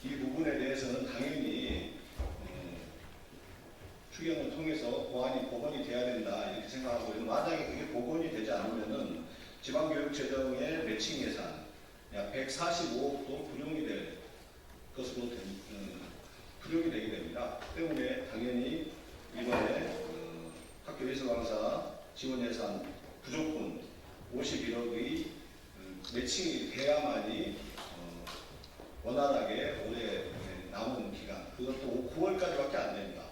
이 부분에 대해서는 당연히 추경을 통해서 보완이 복원이 돼야 된다 이렇게 생각하고 있는데 만약에 그게 복원이 되지 않으면은 지방교육재정의 매칭 예산 약 145억도 불용이 될 것으로 불용이 되게 됩니다. 때문에 당연히 이번에 학교 예술 강사 지원 예산 부족분 51억의 매칭이 돼야만이 원활하게 올해 남은 기간 그것도 9월까지밖에 안 됩니다.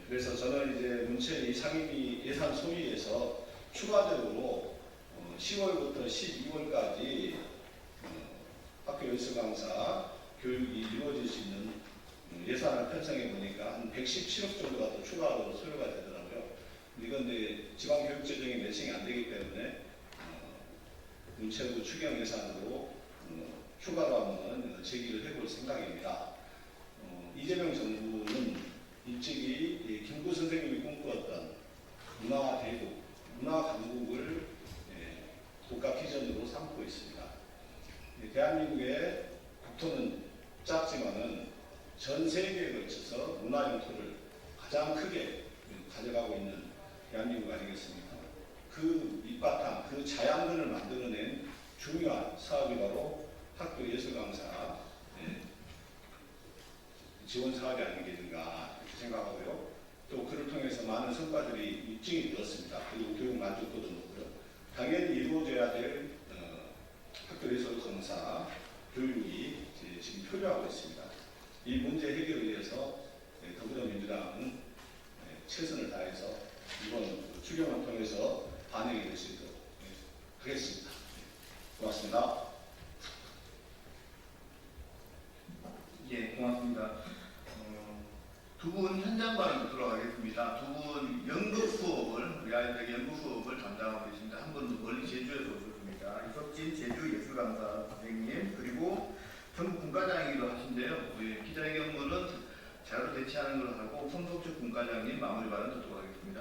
그래서 저는 이제 문체위 상임위 예산 소위에서 추가적으로 10월부터 12월까지 학교 예술 강사 교육이 이루어질 수 있는 예산을 편성해 보니까 한 117억 정도가 더 추가로 소요가 되더라고요. 이건 이제 지방교육재정이 매칭이 안 되기 때문에 문체부 추경 예산으로 추가로 한번 제기를 해볼 생각입니다. 이재명 정부는 일찍이 김구 선생님이 꿈꾸었던 문화대국, 문화강국을 국가 기전으로 삼고 있습니다. 대한민국의 국토는 작지만은 전 세계에 걸쳐서 문화 영토를 가장 크게 가져가고 있는 대한민국 아니겠습니까? 그 밑바탕, 그 자양근을 만들어낸 중요한 사업이 바로 학교 예술 강사 지원 사업이 아니겠는가 이렇게 생각하고요. 또 그를 통해서 많은 성과들이 입증이 되었습니다. 그리고 교육 만족도도 높고요. 당연히 이루어져야 될 학교 예술 강사 교육이 지금 표류하고 있습니다. 이 문제 해결을 위해서 더불어민주당은 최선을 다해서 이번 추경을 통해서 반영이 될 수 있도록 하겠습니다. 고맙습니다. 예, 고맙습니다. 두 분 현장 발언 듣도록 하겠습니다. 두 분 연극 수업을, 우리 아이들에게 연극 수업을 담당하고 계십니다. 한 분은 멀리 제주에서 오셨습니다. 이석진 제주예술강사 선생님, 그리고 전국 분과장이기도 하신데요. 우리 기자회견문은 자료로 대체하는 걸 하고 손석주 분과장님 마무리 발언 듣도록 하겠습니다.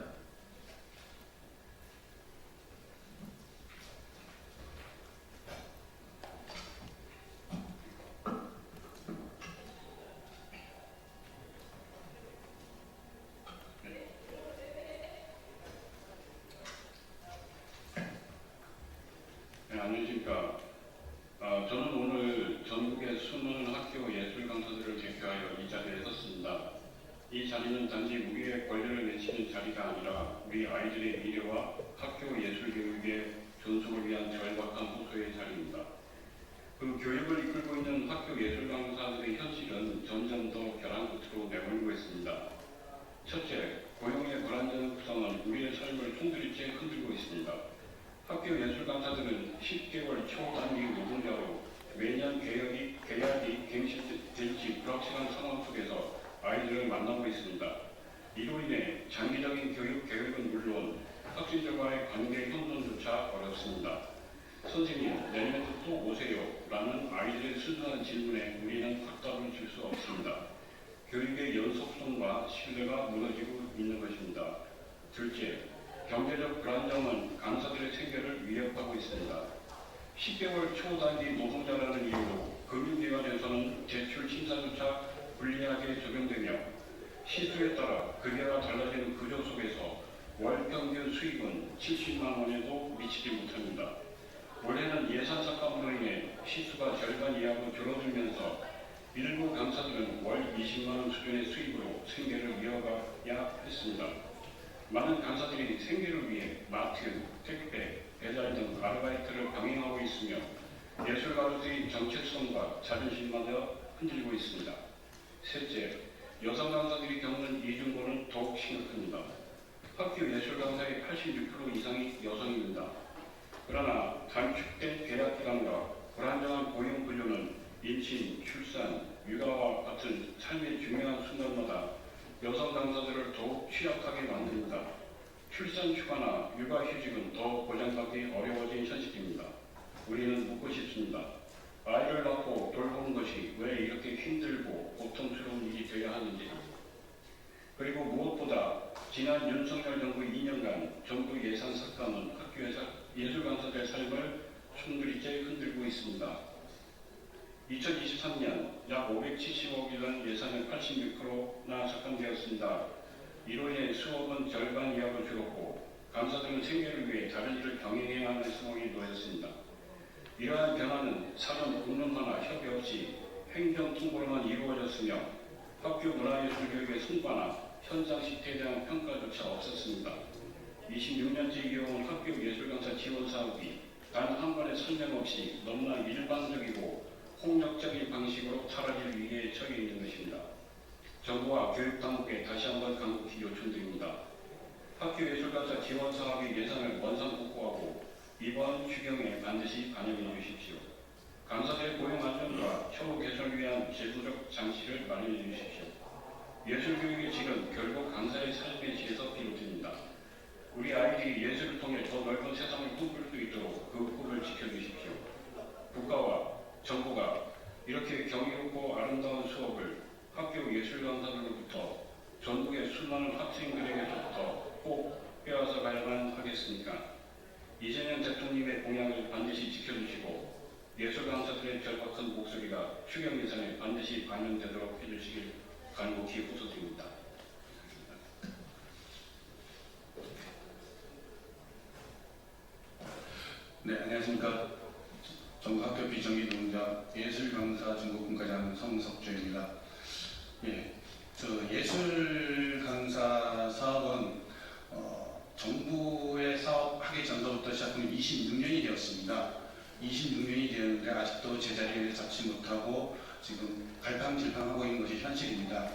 네, 안녕하십니까. 저는 오늘 전국의 수많은 학교 예술 강사들을 대표하여 이 자리에 섰습니다. 이 자리는 단지 우리의 권리를 외치는 자리가 아니라 우리 아이들의 미래와 학교 예술 교육의 존속을 위한 절박한 호소의 자리입니다. 그 교육을 이끌고 있는 학교 예술 강사들의 현실은 점점 더 벼랑 끝으로 내몰리고 있습니다. 첫째, 고용의 불안정 구성은 우리의 삶을 총들이째 흔들고 있습니다. 학교 예술 강사들은 10개월 초단기 노동자로 매년 계약이 갱신될지 불확실한 상황 속에서 아이들을 만나고 있습니다. 이로 인해 장기적인 교육 계획은 물론 학생들과의 관계 형성조차 어렵습니다. 선생님, 내년에도 또 오세요? 라는 아이들의 순수한 질문에 우리는 답답을 줄 수 없습니다. 교육의 연속성과 신뢰가 무너지고 있는 것입니다. 둘째, 경제적 불안정은 강사들의 생계를 위협하고 있습니다. 10개월 초단기 노동자라는 이유로 금융기관에서는 제출 심사조차 불리하게 적용되며 시수에 따라 급여가 달라지는 구조 속에서 월 평균 수입은 70만 원에도 미치지 못합니다. 올해는 예산 삭감으로 인해 시수가 절반 이하로 줄어들면서 일부 강사들은 월 20만 원 수준의 수입으로 생계를 이어가야 했습니다. 많은 강사들이 생계를 위해 마트, 택배, 배달 등 아르바이트를 병행하고 있으며 예술가로서의 정체성과 자존심마저 흔들리고 있습니다. 셋째, 여성 강사들이 겪는 이중고는 더욱 심각합니다. 학교 예술 강사의 86% 이상이 여성입니다. 그러나 단축된 계약 기간과 불안정한 고용 구조는 임신, 출산, 육아와 같은 삶의 중요한 순간마다 여성 강사들을 더욱 취약하게 만듭니다. 출산 휴가나 육아 휴직은 더 보장받기 어려워진 현실입니다. 우리는 묻고 싶습니다. 아이를 낳고 돌보는 것이 왜 이렇게 힘들고 고통스러운 일이 되어야 하는지. 그리고 무엇보다 지난 윤석열 정부 2년간 정부 예산 삭감은 학교 예술 강사들의 삶을 총들이째 흔들고 있습니다. 2023년 약 570억이라는 예산의 86%나 삭감되었습니다. 이로 인해 수업은 절반 이하로 줄었고 강사들은 생계를 위해 다른 일을 병행해야 하는 상황이 놓였습니다. 이러한 변화는 사전 공론화나 협의 없이 행정 통보로만 이루어졌으며 학교 문화예술 교육의 성과나 현장 시태에 대한 평가조차 없었습니다. 26년째 이어온 학교 예술 강사 지원 사업이 단 한 번의 설명 없이 너무나 일반적이고 폭력적인 방식으로 사라질 위기에 처해 있는 것입니다. 정부와 교육당국에 다시 한번 강력히 요청드립니다. 학교 예술강사 지원 사업의 예산을 원상복구하고 이번 추경에 반드시 반영해 주십시오. 강사들의 고용 안정과 처우 개선을 위한 제도적 장치를 마련해 주십시오. 예술교육의 질은 결국 강사의 삶의 질에서 비롯됩니다. 우리 아이들이 예술을 통해 더 넓은 세상을 꿈꿀 수 있도록 그 꿈을 지켜주십시오. 국가와 정부가 이렇게 경이롭고 아름다운 수업을 학교 예술 강사들로부터 전국의 수많은 학생들에게로부터 꼭 빼앗아 가야만 하겠습니까? 이재명 대통령의 공약을 반드시 지켜주시고 예술 강사들의 절박한 목소리가 추경 예산에 반드시 반영되도록 해주시길 간곡히 호소드립니다. 네, 안녕하십니까. 전국학교 비정규 노동자 예술강사 전국분과장 성석주입니다. 예, 예술 강사 사업은 정부의 사업하기 전부터 시작하면 26년이 되었습니다. 26년이 되었는데 아직도 제자리를 잡지 못하고 지금 갈팡질팡하고 있는 것이 현실입니다.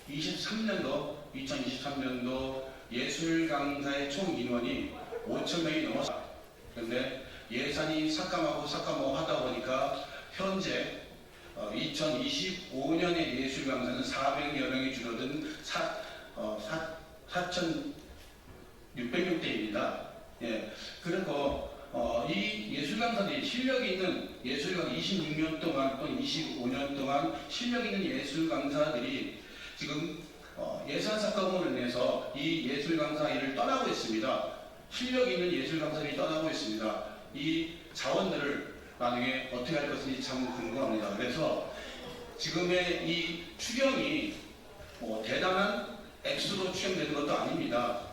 2023년도 예술 강사의 총 인원이 5,000명이 넘었습니다. 그런데 예산이 삭감하고 하다 보니까 현재 2025년에 예술 강사는 400여 명이 줄어든 4,600명대입니다. 예, 그리고 이 예술 강사들이 실력이 있는 예술 강사 26년 동안 또 25년 동안 실력 있는 예술 강사들이 지금 예산 삭감으로 인해서 이 예술 강사 일을 떠나고 있습니다. 실력 있는 예술 강사들이 떠나고 있습니다. 이 자원들을 나중에 어떻게 할 것인지 참 궁금합니다. 그래서 지금의 이 추경이 대단한 액수로 추경되는 것도 아닙니다.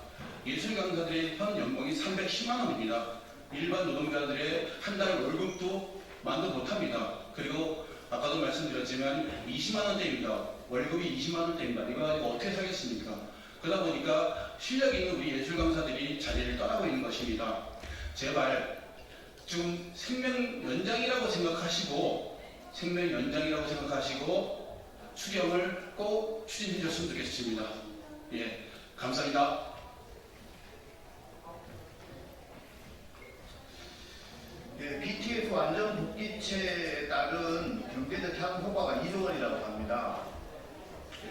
예술 강사들의 현 연봉이 310만 원입니다. 일반 노동자들의 한 달 월급도 만도 못합니다. 그리고 아까도 말씀드렸지만 20만 원대입니다. 월급이 20만 원대입니다. 이거 가지고 어떻게 살겠습니까? 그러다 보니까 실력 있는 우리 예술 강사들이 자리를 떠나고 있는 것입니다. 제발 좀 생명 연장이라고 생각하시고 추경을 꼭 추진해 줬으면 좋겠습니다. 예, 감사합니다. 예, BTS 완전 복귀체에 따른 경제적 향후 효과가 2조 원이라고 합니다.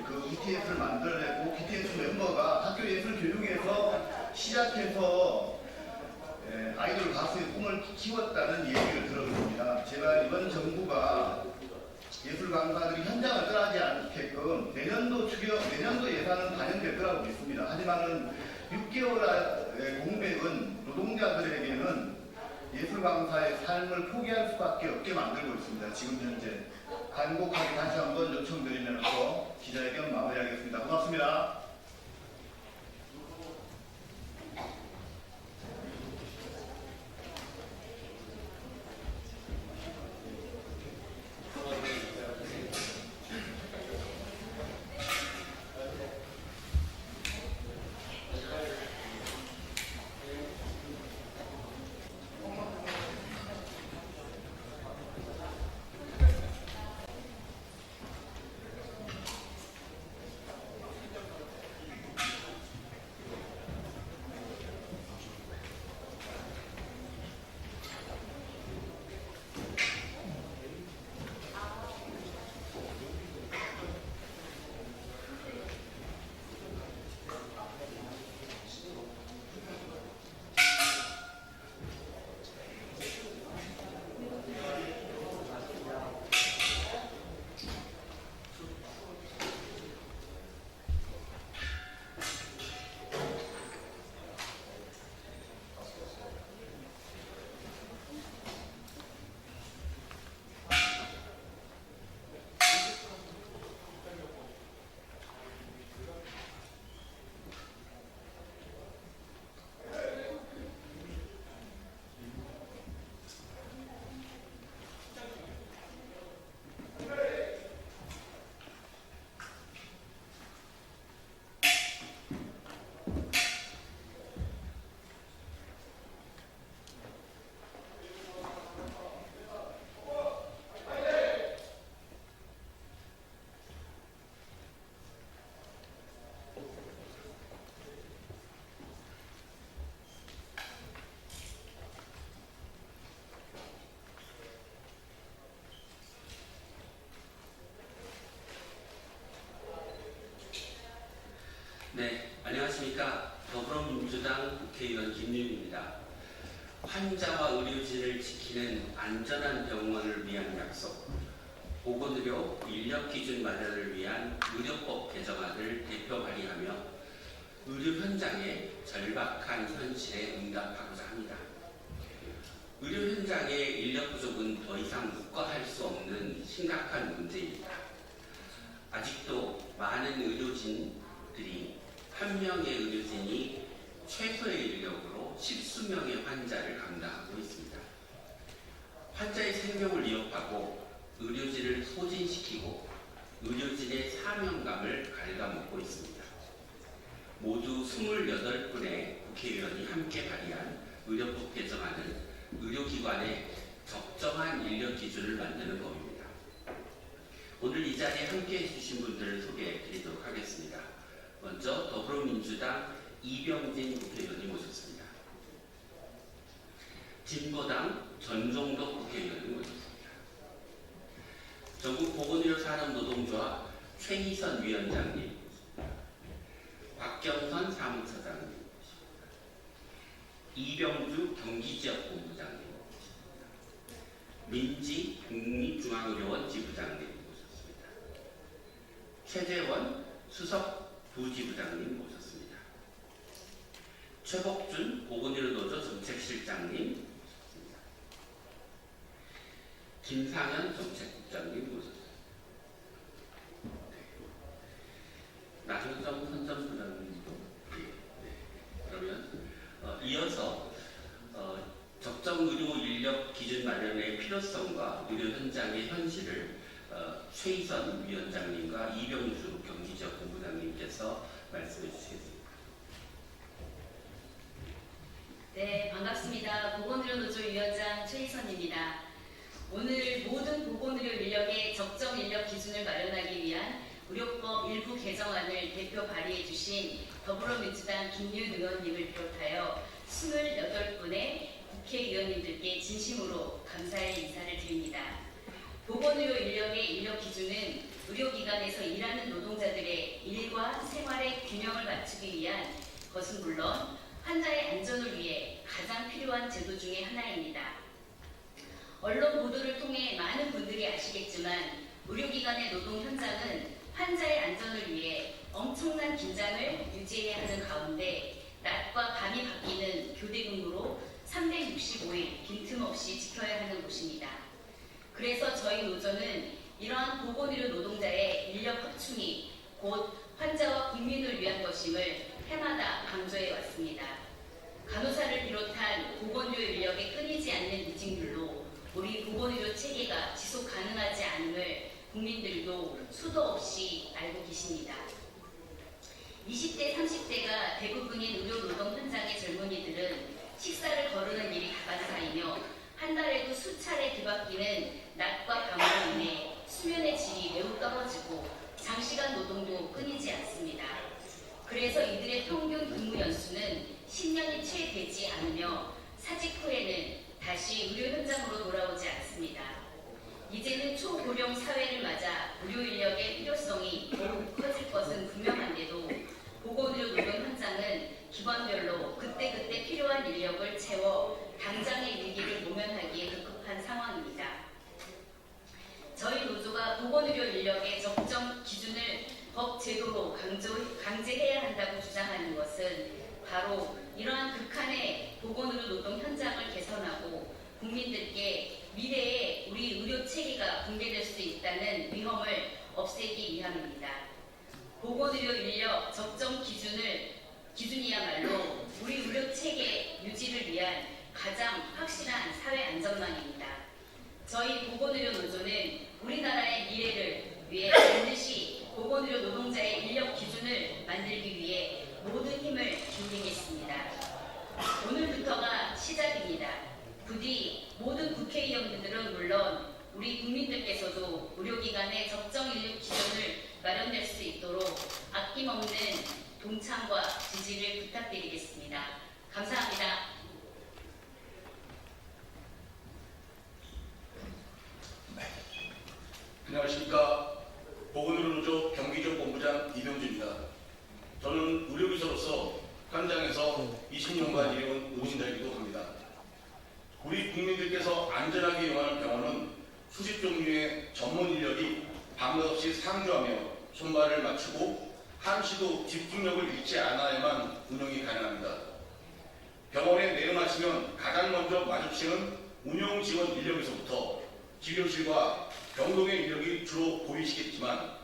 그 BTS를 만들어내고 BTS 멤버가 학교 예술 교육에서 시작해서 아이돌 가수의 꿈을 키웠다는 얘기를 들었습니다. 제가 이번 정부가 예술 강사들이 현장을 떠나지 않게끔 내년도 예산은 반영될 거라고 믿습니다. 하지만은 6개월의 공백은 노동자들에게는 예술 강사의 삶을 포기할 수밖에 없게 만들고 있습니다. 지금 현재 간곡하게 다시 한번 요청드리면서 기자회견 마무리하겠습니다. 고맙습니다. 네, 안녕하십니까. 더불어민주당 국회의원 김유입니다. 환자와 의료진을 지키는 안전한 병원을 위한 약속, 보건의료 인력기준 마련을 위한 의료법 개정안을 대표 발의하며 의료 현장의 절박한 현실에 응답하고자 합니다. 의료 현장의 인력 부족은 더 이상 묵과할 수 없는 심각한 문제입니다. 아직도 많은 의료진들이 한 명의 의료진이 최소의 인력으로 십수명의 환자를 감당하고 있습니다. 환자의 생명을 위협하고 의료진을 소진시키고 의료진의 사명감을 갉아먹고 있습니다. 모두 28분의 국회의원이 함께 발의한 의료법 개정안은 의료기관의 적정한 인력 기준을 만드는 법입니다. 오늘 이 자리에 함께 해주신 분들을 소개해 드리도록 하겠습니다. 먼저 더불어민주당 이병진 국회의원이 모셨습니다. 진보당 전종덕 국회의원이 모셨습니다. 전국보건의료산업노동조합 최희선 위원장님, 박경선 사무처장님, 이병주 경기지역본부장님, 민지 국립중앙의료원 지부장님 모셨습니다. 최재원 수석 부지부장님 모셨습니다. 최복준 보건의료노조 정책실장님 모셨습니다. 김상현 정책국장님 모셨습니다. 나효정 선전부장님도 그러면 이어서 적정 의료 인력 기준 마련의 필요성과 의료 현장의 현실을 최희선 위원장님과 이병주 경기지역 본부장님께서 말씀해 주시겠습니다. 네, 반갑습니다. 보건의료노조 위원장 최희선입니다. 오늘 모든 보건의료 인력의 적정 인력 기준을 마련하기 위한 의료법 일부 개정안을 대표 발의해 주신 더불어민주당 김윤 의원님을 비롯하여 28분의 국회의원님들께 진심으로 감사의 인사를 드립니다. 보건의료 인력의 인력 기준은 의료기관에서 일하는 노동자들의 일과 생활의 균형을 맞추기 위한 것은 물론 환자의 안전을 위해 가장 필요한 제도 중에 하나입니다. 언론 보도를 통해 많은 분들이 아시겠지만 의료기관의 노동 현장은 환자의 안전을 위해 엄청난 긴장을 유지해야 하는 가운데 낮과 밤이 바뀌는 교대 근무로 365일 빈틈없이 지켜야 하는 곳입니다. 그래서 저희 노조는 이러한 보건의료 노동자의 인력 확충이 곧 환자와 국민을 위한 것임을 해마다 강조해 왔습니다. 간호사를 비롯한 보건의료 인력의 끊이지 않는 이직률로 우리 보건의료 체계가 지속 가능하지 않음을 국민들도 수도 없이 알고 계십니다. 20대, 30대가 대부분인 의료 노동 현장의 젊은이들은 식사를 거르는 일이 다반사이며 한 달에도 수차례 뒤바뀌는 낮과 밤으로 인해 수면의 질이 매우 떨어지고 장시간 노동도 끊이지 않습니다. 그래서 이들의 평균 근무 연수는 10년이 채 되지 않으며 사직 후에는 다시 의료 현장으로 돌아오지 않습니다. 이제는 초고령 사회를 맞아 의료 인력의 필요성이 더욱 커질 것은 분명한데도 보건의료 노동 현장은 기관별로 그때그때 필요한 인력을 채워 당장의 위기를 모면하기에 급급한 상황입니다. 저희 노조가 보건의료 인력의 적정 기준을 법 제도로 강제해야 한다고 주장하는 것은 바로 이러한 극한의 보건의료 노동 현장을 개선하고 국민들께 미래에 우리 의료 체계가 붕괴될 수 있다는 위험을 없애기 위함입니다. 보건의료 인력 적정 기준이야말로 우리 의료 체계 유지를 위한 가장 확실한 사회 안전망입니다. 저희 보건의료 노조는 우리나라의 미래를 위해 반드시 보건의료 노동자의 인력 기준을 만들기 위해 모든 힘을 기울이겠습니다. 오늘부터가 시작입니다. 부디 모든 국회의원들은 물론 우리 국민들께서도 의료기관의 적정 인력 기준을 마련될 수 있도록 아낌없는 동참과 지지를 부탁드리겠습니다. 감사합니다. 안녕하십니까. 보건의료노조 경기지역본부장 이병주입니다. 저는 의료기사로서 현장에서 20년간 일해온 의료진이기도 합니다. 우리 국민들께서 안전하게 이용하는 병원은 수십 종류의 전문 인력이 밤낮없이 상주하며 손발을 맞추고 한시도 집중력을 잃지 않아야만 운영이 가능합니다. 병원에 내려가시면 가장 먼저 마주치는 운영 지원 인력에서부터 진료실과 병동의 인력이 주로 보이시겠지만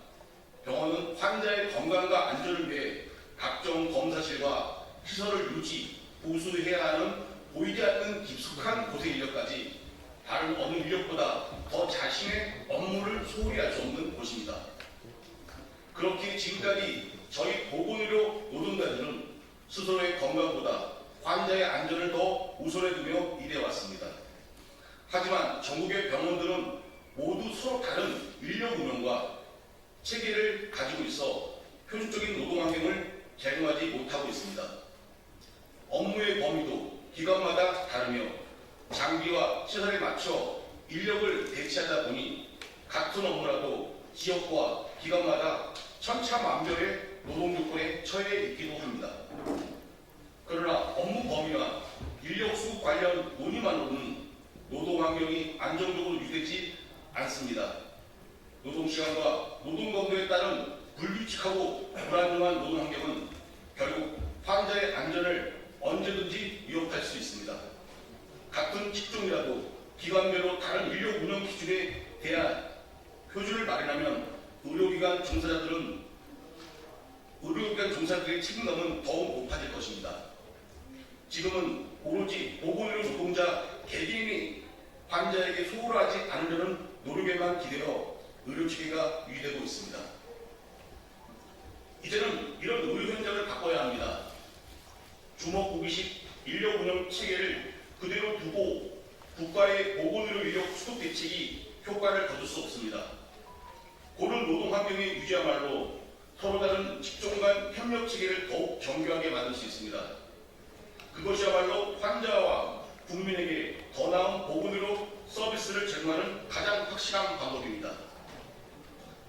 병원은 환자의 건강과 안전을 위해 각종 검사실과 시설을 유지, 보수해야 하는 보이지 않는 깊숙한 고세 인력까지 다른 어느 인력보다 더 자신의 업무를 소홀히 할 수 없는 곳입니다. 그렇게 지금까지 저희 보건의료 노동자들은 스스로의 건강보다 환자의 안전을 더 우선해 두며 일해왔습니다. 하지만 전국의 병원들은 모두 서로 다른 인력 운영과 체계를 가지고 있어 표준적인 노동 환경을 제공하지 못하고 있습니다. 업무의 범위도 기관마다 다르며 장비와 시설에 맞춰 인력을 배치하다 보니 같은 업무라도 지역과 기관마다 천차만별의 노동 조건에 처해 있기도 합니다. 그러나 업무 범위와 인력 수급 관련 논의만으로는 노동 환경이 안정적으로 유지되지 않습니다. 노동 시간과 노동 강도에 따른 불규칙하고 불안정한 노동 환경은 결국 환자의 안전을 언제든지 위협할 수 있습니다. 같은 직종이라도 기관별로 다른 인력 운영 기준에 대한 표준을 마련하면 의료기관 종사자들의 책임감은 더욱 높아질 것입니다. 지금은 오로지 보건의료 노동자 개개인이 환자에게 소홀하지 않으려는 노력에만 기대어 의료체계가 유지되고 있습니다. 이제는 이런 의료 현장을 바꿔야 합니다. 주먹구기식 인력 운영 체계를 그대로 두고 국가의 보건의료 인력 수급 대책이 효과를 거둘 수 없습니다. 고른 노동 환경의 유지야말로 서로 다른 직종 간 협력 체계를 더욱 정교하게 만들 수 있습니다. 그것이야말로 환자와 국민에게 더 나은 보건의료 서비스를 제공하는 가장 확실한 방법입니다.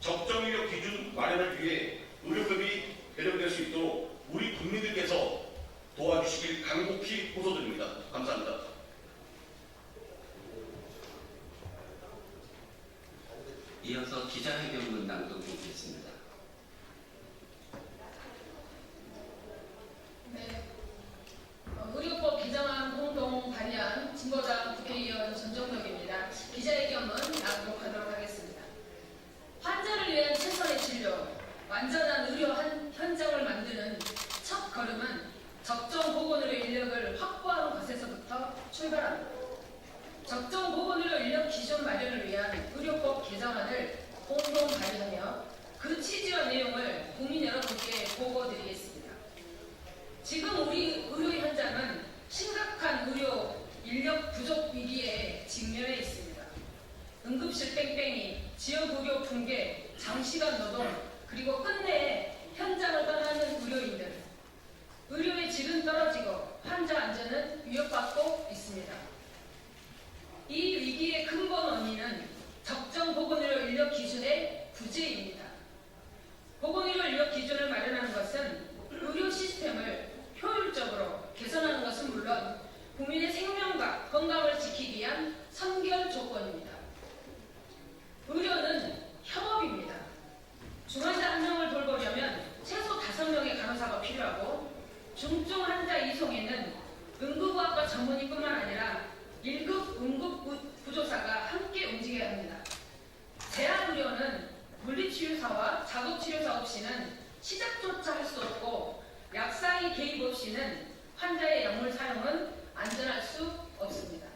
적정 인력 기준 마련을 위해 의료급이 배정될 수 있도록 우리 국민들께서 도와주시길 간곡히 호소드립니다. 감사합니다. 이어서 기자회견문 낭독드리겠습니다. 네. 의료법 개정안 공동 발의안 진보당 국회의원 전정덕입니다. 기자회견문 낭독하도록 하겠습니다. 환자를 위한 최선의 진료, 완전한 의료 현장을 만드는 첫 걸음은 적정 보건의료 인력을 확보하는 것에서부터 출발합니다. 적정 보건의료 인력 기준 마련을 위한 의료법 개정안을 공동 발의하며 그 취지와 내용을 국민 여러분께 보고드리겠습니다. 지금 우리 의료 현장은 심각한 의료 인력 부족 위기에 직면해 있습니다. 응급실 뺑뺑이, 지역의료 붕괴, 장시간 노동, 그리고 끝내 현장을 떠나는 의료인들, 의료의 질은 떨어지고 환자 안전은 위협받고 있습니다. 이 위기의 근본 원인은 적정 보건의료 인력 기준의 부재입니다. 보건의료 인력 기준을 마련하는 것은 의료 시스템을 효율적으로 개선하는 것은 물론 국민의 생명과 건강을 지키기 위한 선결 조건입니다. 의료는 협업입니다. 중환자 한 명을 돌보려면 최소 5명의 간호사가 필요하고 중증 환자 이송에는 응급의학과 전문의뿐만 아니라 1급 응급구조사가 함께 움직여야 합니다. 제한의료는 물리치료사와 자극치료사 없이는 시작조차 할 수 없고 약사의 개입 없이는 환자의 약물 사용은 안전할 수 없습니다.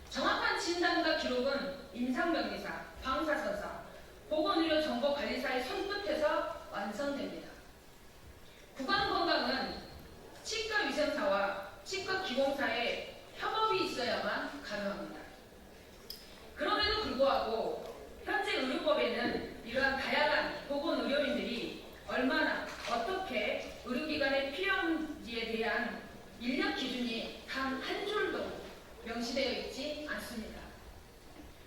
정확한 진단과 기록은 임상병리사, 방사선사, 보건의료정보관리사의 손끝에서 완성됩니다. 구강건강은 치과위생사와 치과기공사의 협업이 있어야만 가능합니다. 그럼에도 불구하고 현재 의료법에는 이러한 다양한 보건의료인들이 얼마나 어떻게 의료기관에 필요한지에 대한 인력 기준이 단 한 줄도 명시되어 있지 않습니다.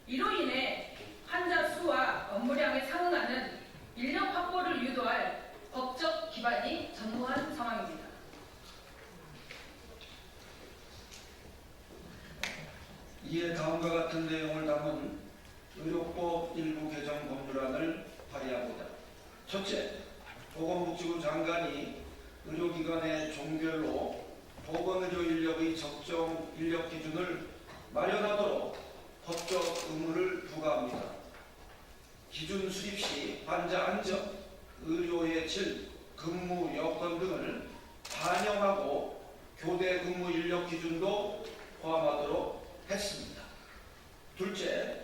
이로 인해 환자 수와 업무량에 상응하는 인력 확보를 유도할 법적 기반이 전무한 상황입니다. 이에 다음과 같은 내용을 담은 의료법 일부 개정 법률안을 발의합니다. 첫째, 보건복지부 장관이 의료기관의 종별로 보건의료 인력의 적정 인력 기준을 마련하도록 법적 의무를 부과합니다. 기준 수립 시 환자 안전, 의료의 질, 근무 여건 등을 반영하고 교대 근무 인력 기준도 포함하도록 했습니다. 둘째,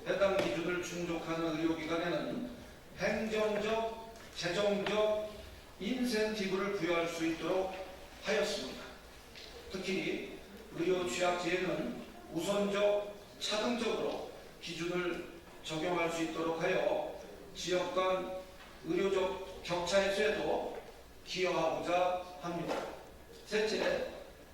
해당 기준을 충족하는 의료기관에는 행정적 재정적 인센티브를 부여할 수 있도록 하였습니다. 특히 의료 취약지에는 우선적, 차등적으로 기준을 적용할 수 있도록 하여 지역 간 의료적 격차 해소에도 기여하고자 합니다. 셋째,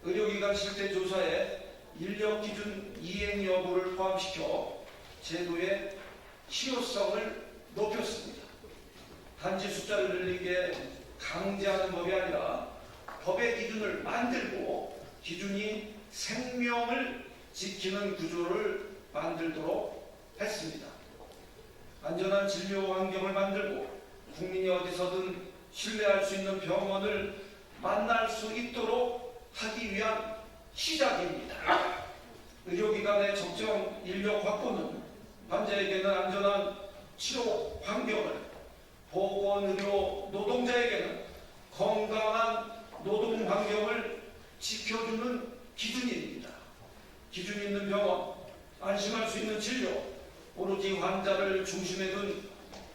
의료기관 실태 조사에 인력 기준 이행 여부를 포함시켜 제도의 실효성을 높였습니다. 단지 숫자를 늘리게 강제하는 법이 아니라 법의 기준을 만들고 기준이 생명을 지키는 구조를 만들도록 했습니다. 안전한 진료 환경을 만들고 국민이 어디서든 신뢰할 수 있는 병원을 만날 수 있도록 하기 위한 시작입니다. 의료기관의 적정 인력 확보는 환자에게는 안전한 치료 환경을, 보건의료 노동자에게는 건강한 노동 환경을 지켜주는 기준입니다. 기준 있는 병원, 안심할 수 있는 진료, 오로지 환자를 중심에 둔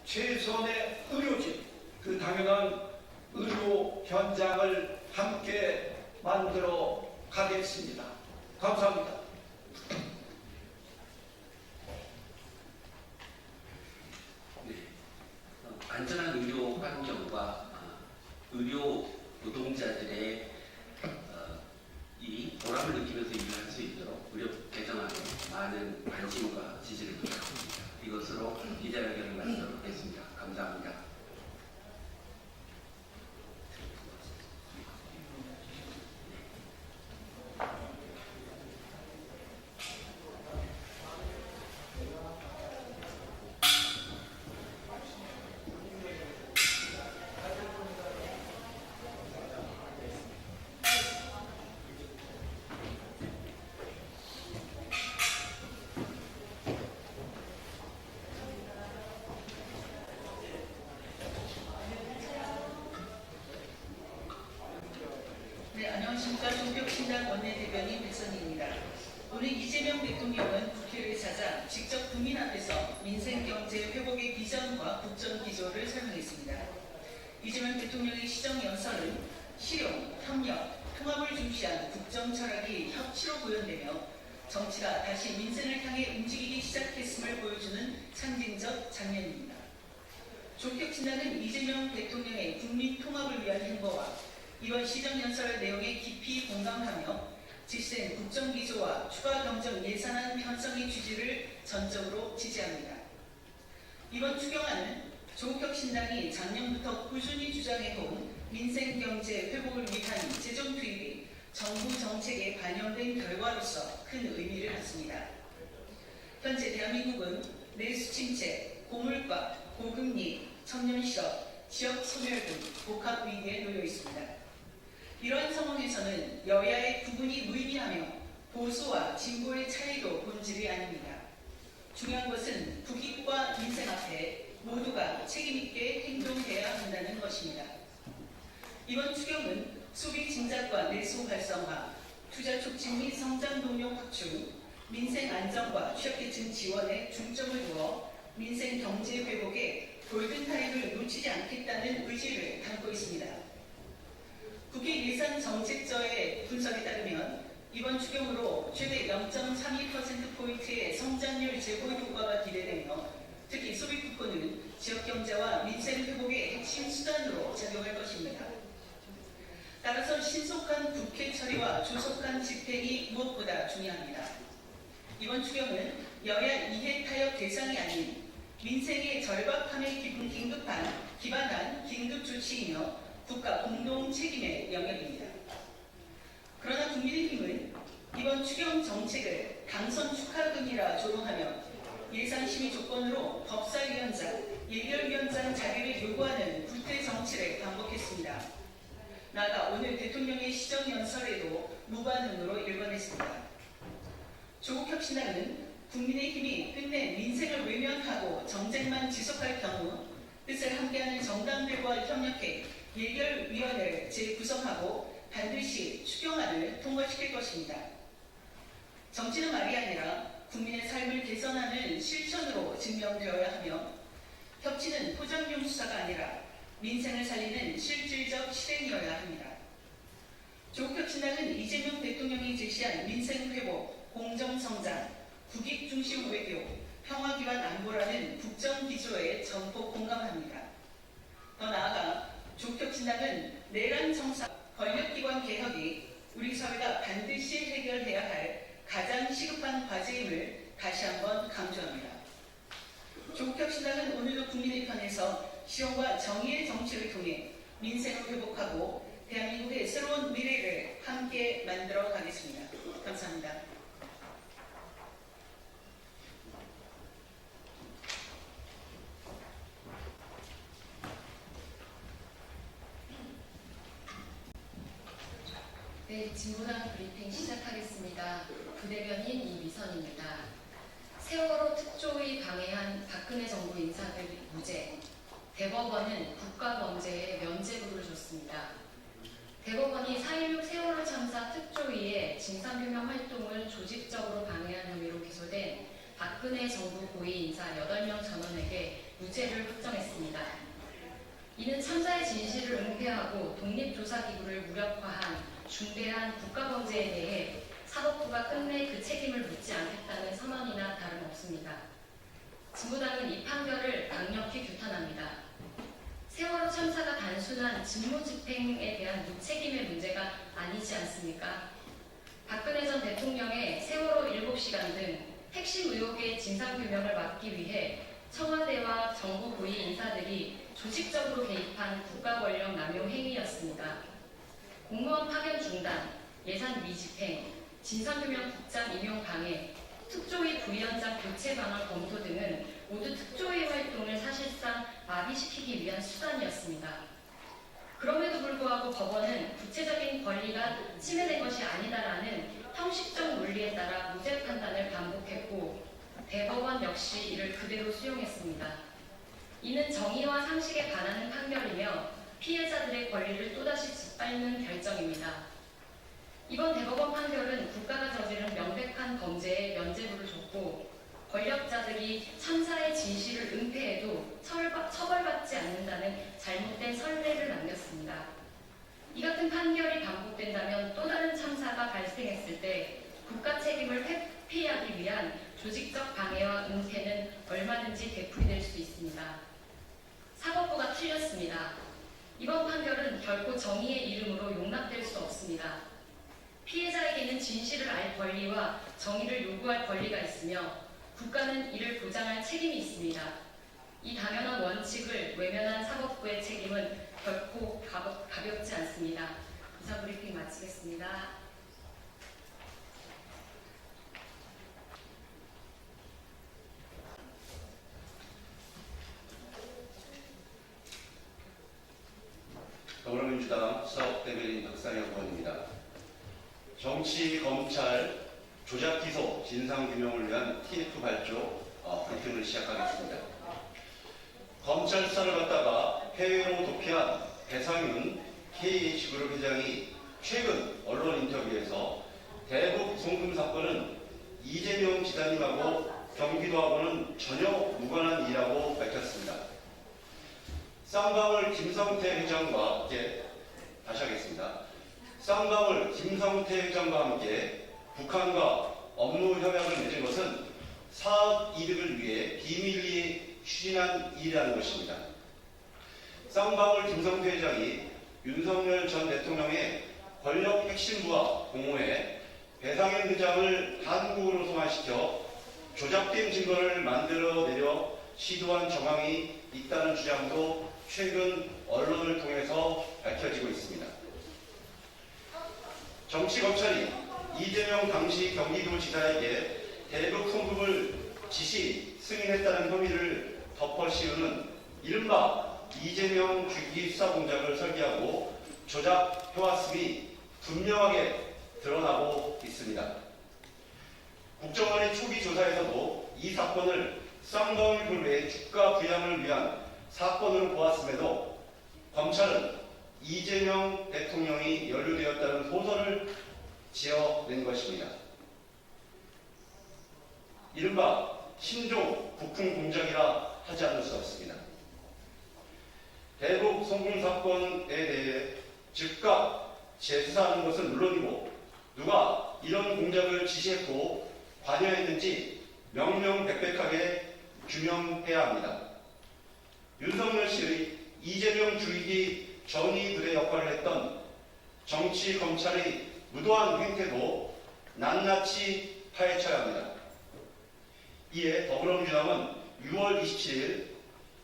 최선의 의료진, 그 당연한 의료 현장을 함께 만들어 가겠습니다. 감사합니다. 안전한 의료 환경과 의료 노동자들의 이 보람을 느끼면서 일을 할 수 있도록 의료 개정안에 많은 관심과 지지를 부탁드립니다. 이것으로 기자회견을 마치도록 하겠습니다. 감사합니다. 네, 안녕하십니까. 종교신당 원내대변인 백선희입니다. 오늘 이재명 대통령은 국회를 찾아 직접 국민 앞에서 민생경제 회복의 비전과 국정기조를 설명했습니다. 이재명 대통령의 시정연설은 실용, 협력, 통합을 중시한 국정 철학이 협치로 구현되며 정치가 다시 민생을 향해 움직이기 시작했음을 보여주는 상징적 장면입니다. 종교신당은 이재명 대통령의 국민 통합을 위한 행보와 이번 시정연설 내용에 깊이 공감하며 지시된 국정기조와 추가 경정 예산안 편성의 취지를 전적으로 지지합니다. 이번 추경안은 조국혁신당이 작년부터 꾸준히 주장해온 민생경제 회복을 위한 재정 투입이 정부 정책에 반영된 결과로서 큰 의미를 갖습니다. 현재 대한민국은 내수 침체, 고물가, 고금리, 청년실업, 지역 소멸 등 복합 위기에 놓여 있습니다. 이러한 상황에서는 여야의 구분이 무의미하며 보수와 진보의 차이도 본질이 아닙니다. 중요한 것은 국익과 민생 앞에 모두가 책임있게 행동해야 한다는 것입니다. 이번 추경은 소비 진작과 내수 활성화, 투자 촉진 및 성장 동력 확충, 민생 안정과 취약계층 지원에 중점을 두어 민생 경제 회복에 골든타임을 놓치지 않겠다는 의지를 담고 있습니다. 국회 예산정책처의 분석에 따르면 이번 추경으로 최대 0.32%포인트의 성장률 제고 효과가 기대되며 특히 소비 쿠폰은 지역경제와 민생 회복의 핵심 수단으로 작용할 것입니다. 따라서 신속한 국회 처리와 조속한 집행이 무엇보다 중요합니다. 이번 추경은 여야 이해 타협 대상이 아닌 민생의 절박함에 기반한 긴급 조치이며 국가 공동 책임의 영역입니다. 그러나 국민의힘은 이번 추경 정책을 당선 축하금이라 조롱하며 예산심의 조건으로 법사위원장, 예결위원장 자리를 요구하는 구태 정치를 반복했습니다. 나아가 오늘 대통령의 시정연설에도 무반응으로 일관했습니다. 조국혁신당은 국민의힘이 끝내 민생을 외면하고 정쟁만 지속할 경우 뜻을 함께하는 정당들과 협력해 예결위원회를 재구성하고 반드시 추경안을 통과시킬 것입니다. 정치는 말이 아니라 국민의 삶을 개선하는 실천으로 증명되어야 하며 협치는 포장용 수사가 아니라 민생을 살리는 실질적 실행이어야 합니다. 조국혁신당은 이재명 대통령이 제시한 민생회복, 공정성장, 국익중심 외교, 평화기반 안보라는 국정기조에 전폭 공감합니다. 더 나아가 조국혁신당은 내란 청사, 권력기관 개혁이 우리 사회가 반드시 해결해야 할 가장 시급한 과제임을 다시 한번 강조합니다. 조국혁신당은 오늘도 국민의 편에서 실용과 정의의 정치를 통해 민생을 회복하고 대한민국의 새로운 미래를 함께 만들어 가겠습니다. 감사합니다. 네, 진보당 브리핑 시작하겠습니다. 부대변인 이미선입니다. 세월호 특조위 방해한 박근혜 정부 인사들 무죄. 대법원은 국가범죄에 면죄부를 줬습니다. 대법원이 4.16 세월호 참사 특조위의 진상규명 활동을 조직적으로 방해한 혐의로 기소된 박근혜 정부 고위 인사 8명 전원에게 무죄를 확정했습니다. 이는 참사의 진실을 은폐하고 독립조사기구를 무력화한 중대한 국가범죄에 대해 사법부가 끝내 그 책임을 묻지 않겠다는 선언이나 다름없습니다. 진보당은 이 판결을 강력히 규탄합니다. 세월호 참사가 단순한 직무집행에 대한 무책임의 문제가 아니지 않습니까? 박근혜 전 대통령의 세월호 7시간 등 핵심 의혹의 진상규명을 막기 위해 청와대와 정부 고위 인사들이 조직적으로 개입한 국가권력 남용 행위였습니다. 공무원 파견 중단, 예산 미집행, 진상규명국장 임용 방해, 특조위 부위원장 교체 방안 검토 등은 모두 특조위 활동을 사실상 마비시키기 위한 수단이었습니다. 그럼에도 불구하고 법원은 구체적인 권리가 침해된 것이 아니다라는 형식적 논리에 따라 무죄 판단을 반복했고 대법원 역시 이를 그대로 수용했습니다. 이는 정의와 상식에 반하는 판결이며 피해자들의 권리를 또다시 짓밟는 결정입니다. 이번 대법원 판결은 국가가 저지른 명백한 범죄에 면죄부를 줬고 권력자들이 참사의 진실을 은폐해도 처벌받지 않는다는 잘못된 선례를 남겼습니다. 이 같은 판결이 반복된다면 또 다른 참사가 발생했을 때 국가 책임을 회피하기 위한 조직적 방해와 은폐는 얼마든지 되풀이될 수 있습니다. 사법부가 틀렸습니다. 이번 판결은 결코 정의의 이름으로 용납될 수 없습니다. 피해자에게는 진실을 알 권리와 정의를 요구할 권리가 있으며 국가는 이를 보장할 책임이 있습니다. 이 당연한 원칙을 외면한 사법부의 책임은 결코 가볍지 않습니다. 이상 브리핑 마치겠습니다. 더불어민주당 수석대변인 박상현 의원입니다. 정치, 검찰, 조작기소, 진상규명을 위한 TF 발조 브리핑을 시작하겠습니다. 검찰 수사를 받다가 해외로 도피한 배상윤 KH그룹 회장이 최근 언론 인터뷰에서 대북 송금 사건은 이재명 지사님하고 경기도하고는 전혀 무관한 일이라고 밝혔습니다. 쌍방울 김성태 회장과 함께 다시 하겠습니다. 쌍방울 김성태 회장과 함께 북한과 업무 협약을 맺은 것은 사업 이득을 위해 비밀리에 추진한 일이라는 것입니다. 쌍방울 김성태 회장이 윤석열 전 대통령의 권력 핵심부와 공모해 배상현 회장을 한국으로 송환시켜 조작된 증거를 만들어내려 시도한 정황이 있다는 주장도 최근 언론을 통해서 밝혀지고 있습니다. 정치검찰이 이재명 당시 경기도지사에게 대북 송금을 지시 승인했다는 혐의를 덮어씌우는 이른바 이재명 주기 수사 공작을 설계하고 조작해왔음이 분명하게 드러나고 있습니다. 국정원의 초기 조사에서도 이 사건을 쌍방울 그룹의 주가 부양을 위한 사건으로 보았음에도 검찰은 이재명 대통령이 연루되었다는 소설을 지어낸 것입니다. 이른바 신종 부품 공작이라 하지 않을 수 없습니다. 대북 송금 사건에 대해 즉각 재수사하는 것은 물론이고 누가 이런 공작을 지시했고 관여했는지 명명백백하게 규명해야 합니다. 윤석열 씨의 이재명 주의기 전위들의 역할을 했던 정치 검찰의 무도한 행태도 낱낱이 파헤쳐야 합니다. 이에 더불어민주당은 6월 27일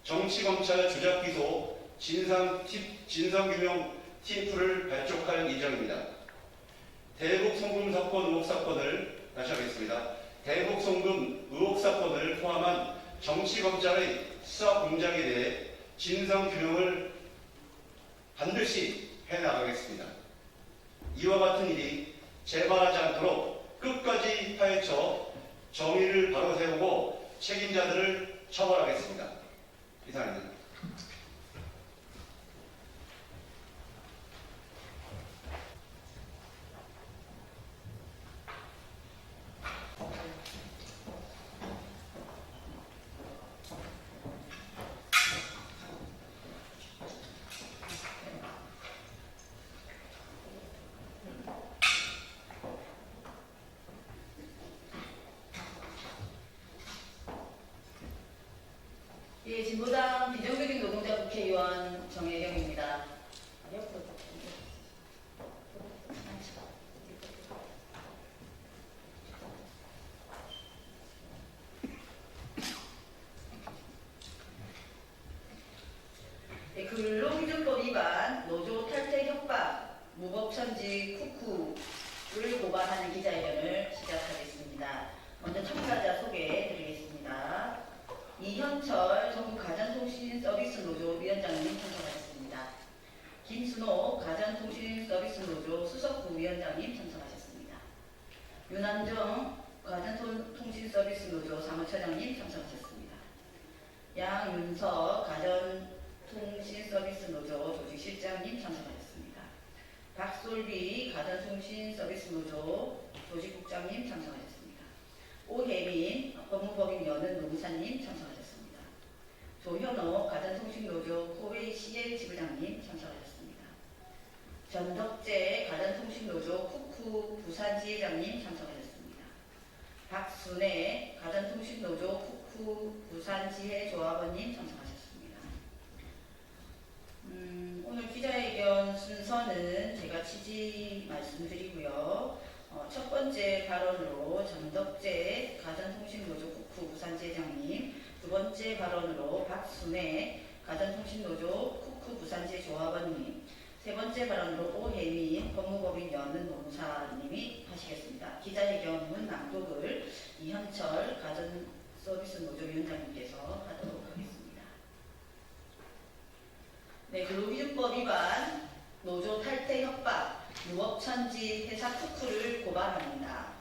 정치검찰 조작기소 진상규명 팀플을 발족할 예정입니다. 대북 송금 사건 의혹 사건을 다시 하겠습니다. 대북 송금 의혹 사건을 포함한 정치검찰의 수사 공작에 대해 진상규명을 반드시 해나가겠습니다. 이와 같은 일이 재발하지 않도록 끝까지 파헤쳐 정의를 바로 세우고 책임자들을 처벌하겠습니다. 이상입니다. 예, 진보당 비정규직 노동자 국회의원 정혜경입니다. 네, 근로기준법 위반, 노조 탈퇴 협박, 무법천지 쿠쿠를 고발하는 기자회견을 시작하겠습니다. 먼저 참가자 소개해드리겠습니다. 이현철 전국가전통신서비스노조 위원장님 참석하셨습니다. 김순호 가전통신서비스노조 수석부위원장님 참석하셨습니다. 윤한정 가전통신서비스노조 사무처장님 참석하셨습니다. 양윤석 가전통신서비스노조 조직실장님 참석하셨습니다. 박솔비 가전통신서비스노조 조직국장님 참석하셨습니다. 오혜민 법무법인 여는 노무사님 참석하셨습니다. 조현호 가전통신노조 코웨이 CL 지부장님 참석하셨습니다. 전덕재 가전통신노조 쿠쿠 부산지회장님 참석하셨습니다. 박순애 가전통신노조 쿠쿠 부산지회조합원님 참석하셨습니다. 오늘 기자회견 순서는 제가 취지 말씀드리고요. 첫 번째 발언으로 전덕재 가전통신노조 국후 부산지회장님, 두 번째 발언으로 박순애 가전통신노조 국후 부산지회 조합원님, 세 번째 발언으로 오혜민 법무법인 여는 노무사님이 하시겠습니다. 기자회견문 낭독을 이현철 가전서비스노조 위원장님께서 하도록 하겠습니다. 네, 근로기준법 위반, 노조 탈퇴 협박, 무법천지 회사 쿠쿠를 고발합니다.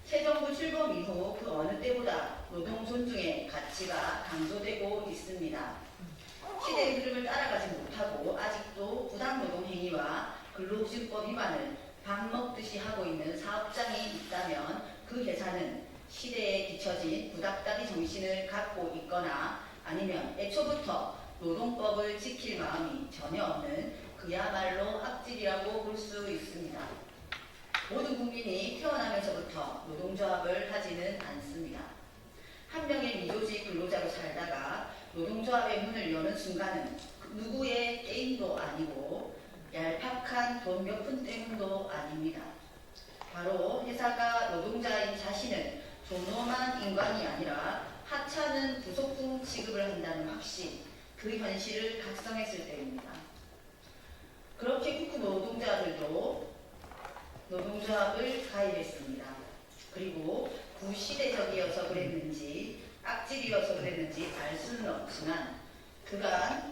새 정부 출범 이후 그 어느 때보다 노동 존중의 가치가 강조되고 있습니다. 시대의 흐름을 따라가지 못하고 아직도 부당노동 행위와 근로기준법 위반을 밥 먹듯이 하고 있는 사업장이 있다면 그 회사는 시대에 뒤처진 구닥다리 정신을 갖고 있거나 아니면 애초부터 노동법을 지킬 마음이 전혀 없는 그야말로 악질이라고 볼 수 있습니다. 모든 국민이 태어나면서부터 노동조합을 하지는 않습니다. 한 명의 미조직 근로자로 살다가 노동조합의 문을 여는 순간은 누구의 게임도 아니고 얄팍한 돈 몇 푼 때문도 아닙니다. 바로 회사가 노동자인 자신을 존엄한 인간이 아니라 하찮은 부속품 취급을 한다는 확신, 그 현실을 각성했을 때입니다. 그렇게 쿠쿠 노동자들도 노동조합을 가입했습니다. 그리고 구시대적이어서 그랬는지 악질이어서 그랬는지 알 수는 없지만 그간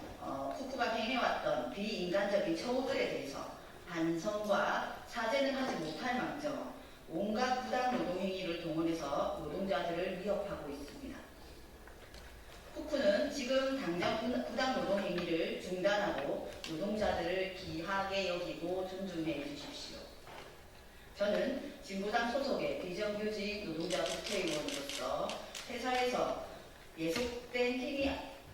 쿠쿠가 행해왔던 비인간적인 처우들에 대해서 반성과 사죄는 하지 못할 망정 온갖 부당 노동행위를 동원해서 노동자들을 위협하고 있습니다. 쿠쿠는 지금 당장 부당 노동행위를 중단하고 노동자들을 귀하게 여기고 존중해 주십시오. 저는 진보당 소속의 비정규직 노동자 국회의원으로서 회사에서 예속된 행위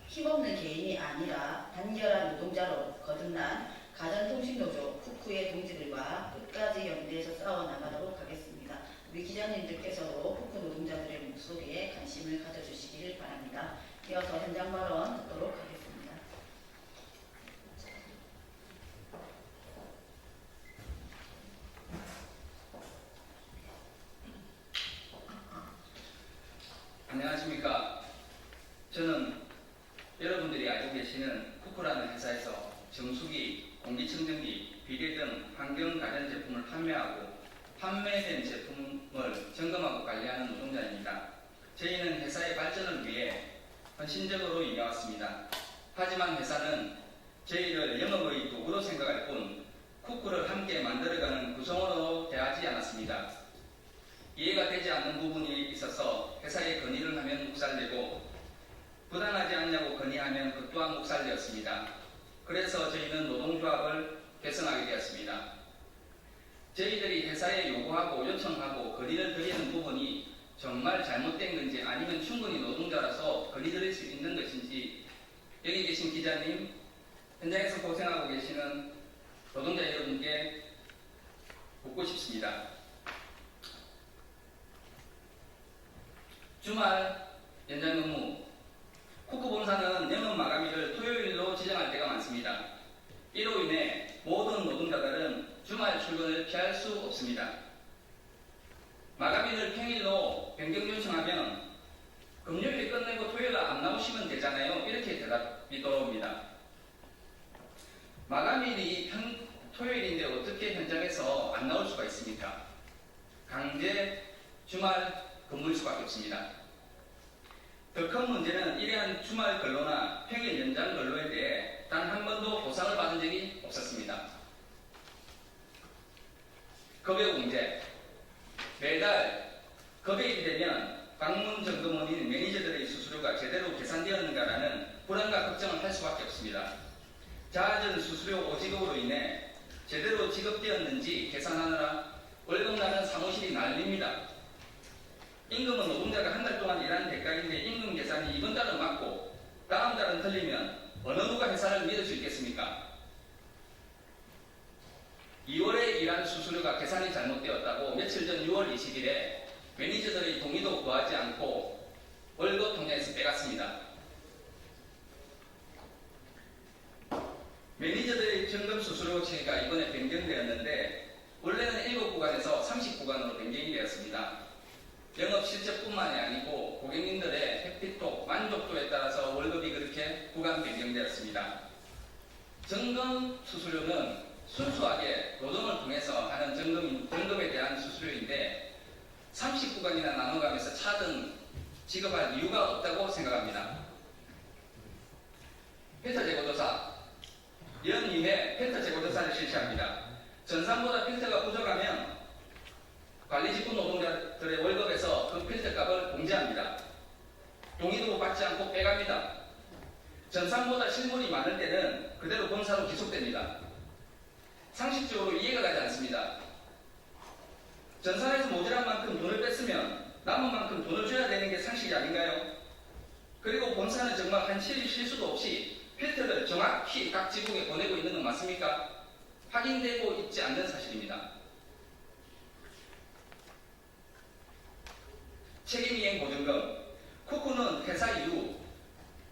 힘없는 개인이 아니라 단결한 노동자로 거듭난 가전통신노조 쿠쿠의 동지들과 끝까지 연대해서 싸워나가도록 하겠습니다. 우리 기자님들께서도 쿠쿠 노동자들의 목소리에 관심을 가져주시기를 바랍니다. 이어서 현장 발언 듣도록 하겠습니다. 안녕하십니까. 저는 여러분들이 알고 계시는 쿠쿠라는 회사에서 정수기, 공기청정기, 비대 등 환경 가전 제품을 판매하고 판매된 제품을 점검하고 관리하는 노동자입니다. 저희는 회사의 발전을 위해 헌신적으로 임해왔습니다. 하지만 회사는 저희를 영업의 도구로 생각할 뿐 쿠쿠를 함께 만들어가는 구성원으로 대하지 않았습니다. 이해가 되지 않는 부분이 있어서 회사에 건의를 하면 묵살되고 부당하지 않냐고 건의하면 그 또한 묵살되었습니다. 그래서 저희는 노동조합을 결성하게 되었습니다. 저희들이 회사에 요구하고 요청하고 건의를 드리는 부분이 정말 잘못된 건지 아니면 충분히 노동자라서 건의드릴 수 있는 것인지 여기 계신 기자님, 현장에서 고생하고 계시는 노동자 여러분께 묻고 싶습니다. 주말 연장 근무, 쿠쿠 본사는 영업 마감일을 토요일로 지정할 때가 많습니다. 이로 인해 모든 노동자들은 주말 출근을 피할 수 없습니다. 마감일을 평일로 변경 요청하면 금요일에 끝내고 토요일 안 나오시면 되잖아요. 이렇게 대답이 돌아옵니다. 마감일이 토요일인데 어떻게 현장에서 안 나올 수가 있습니까? 강제 주말 근무일 수밖에 없습니다. 더 큰 문제는 이러한 주말 근로나 평일 연장 근로에 대해 단 한 번도 보상을 받은 적이 없었습니다. 급여 문제. 매달 급여일이 되면 방문 점검원인 매니저들의 수수료가 제대로 계산되었는가라는 불안과 걱정을 할 수밖에 없습니다. 자아전 수수료 오지급으로 인해 제대로 지급되었는지 계산하느라 월급날은 사무실이 난립니다. 임금은 노동자가 한 달 동안 일하는 대가인데 임금 계산이 이번 달은 맞고 다음 달은 틀리면 어느 누가 회사를 믿을 수 있겠습니까? 2월에 일한 수수료가 계산이 잘못되었다고 며칠 전 6월 20일에 매니저들의 동의도 구하지 않고 월급 통장에서 빼갔습니다. 매니저들의 점검 수수료 체계가 이번에 변경되었는데 원래는 7구간에서 30구간으로 변경이 되었습니다. 영업 실적뿐만이 아니고 고객님들의 해피톡, 만족도에 따라서 월급이 그렇게 구간 변경되었습니다. 점검 수수료는 순수하게 노동을 통해서 하는 점검에 대한 수수료인데 30구간이나 나눠가면서 차등 지급할 이유가 없다고 생각합니다. 필터 재고조사, 연 2회 필터 재고조사를 실시합니다. 전산보다 필터가 부족하면 관리직군 노동자들의 월급에서 그 필터값을 공제합니다. 동의도 받지 않고 빼갑니다. 전산보다 실물이 많을 때는 그대로 본사로 기속됩니다. 상식적으로 이해가 가지 않습니다. 전산에서 모자란 만큼 돈을 뺐으면 남은 만큼 돈을 줘야 되는 게 상식이 아닌가요? 그리고 본사는 정말 한 실수도 없이 필터를 정확히 각 지국에 보내고 있는 건 맞습니까? 확인되고 있지 않는 사실입니다. 책임이행 보증금. 쿠쿠는 퇴사 이후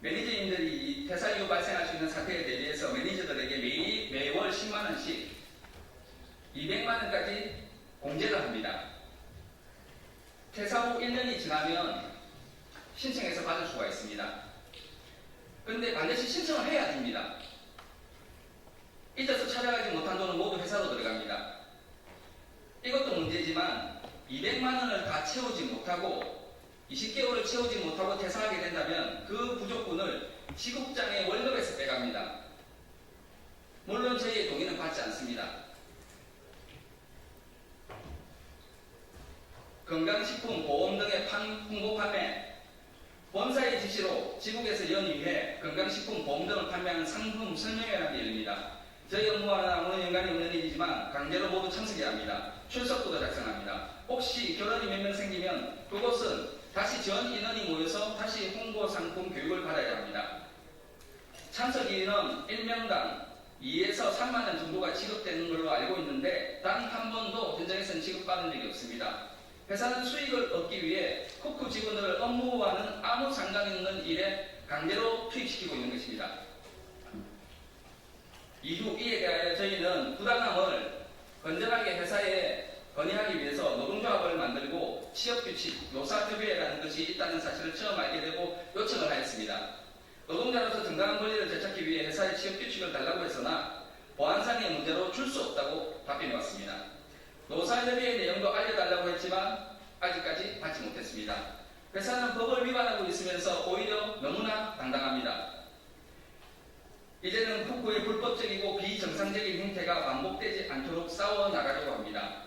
매니저님들이 퇴사 이후 발생할 수 있는 사태에 대비해서 매니저들에게 매월 10만원씩 200만원까지 공제를 합니다. 퇴사 후 1년이 지나면 신청해서 받을 수가 있습니다. 그런데 반드시 신청을 해야 됩니다. 잊어서 찾아가지 못한 돈은 모두 회사로 들어갑니다. 이것도 문제지만 200만원을 다 채우지 못하고 20개월을 채우지 못하고 퇴사하게 된다면 그 부족분을 지국장의 월급에서 빼갑니다. 물론 저희의 동의는 받지 않습니다. 건강식품, 보험 등의 홍보 판매, 본사의 지시로 지국에서 연이회 건강식품, 보험 등을 판매하는 상품 설명회라는 게 열립니다. 저희 업무와는 아무런 연관이 없는 일이지만 강제로 모두 참석해야 합니다. 출석부도 작성합니다. 혹시 결혼이 몇 명 생기면 그곳은 다시 전 인원이 모여서 다시 홍보 상품 교육을 받아야 합니다. 참석인은 1명당 2에서 3만 원 정도가 지급되는 걸로 알고 있는데 단 한 번도 현장에서는 지급받은 적이 없습니다. 회사는 수익을 얻기 위해 쿠쿠 직원들을 업무와는 아무 상관이 없는 일에 강제로 투입시키고 있는 것입니다. 이에 대하여 저희는 부당함을 건전하게 회사에 건의하기 위해서 노동조합을 만들고 취업규칙, 노사협의회라는 것이 있다는 사실을 처음 알게 되고 요청을 하였습니다. 노동자로서 정당한 권리를 되찾기 위해 회사에 취업규칙을 달라고 했으나 보안상의 문제로 줄 수 없다고 답변해 왔습니다. 노사협의회 내용도 알려달라고 했지만 아직까지 받지 못했습니다. 회사는 법을 위반하고 있으면서 오히려 너무나 당당합니다. 이제는 쿠쿠의 불법적이고 비정상적인 행태가 반복되지 않도록 싸워나가려고 합니다.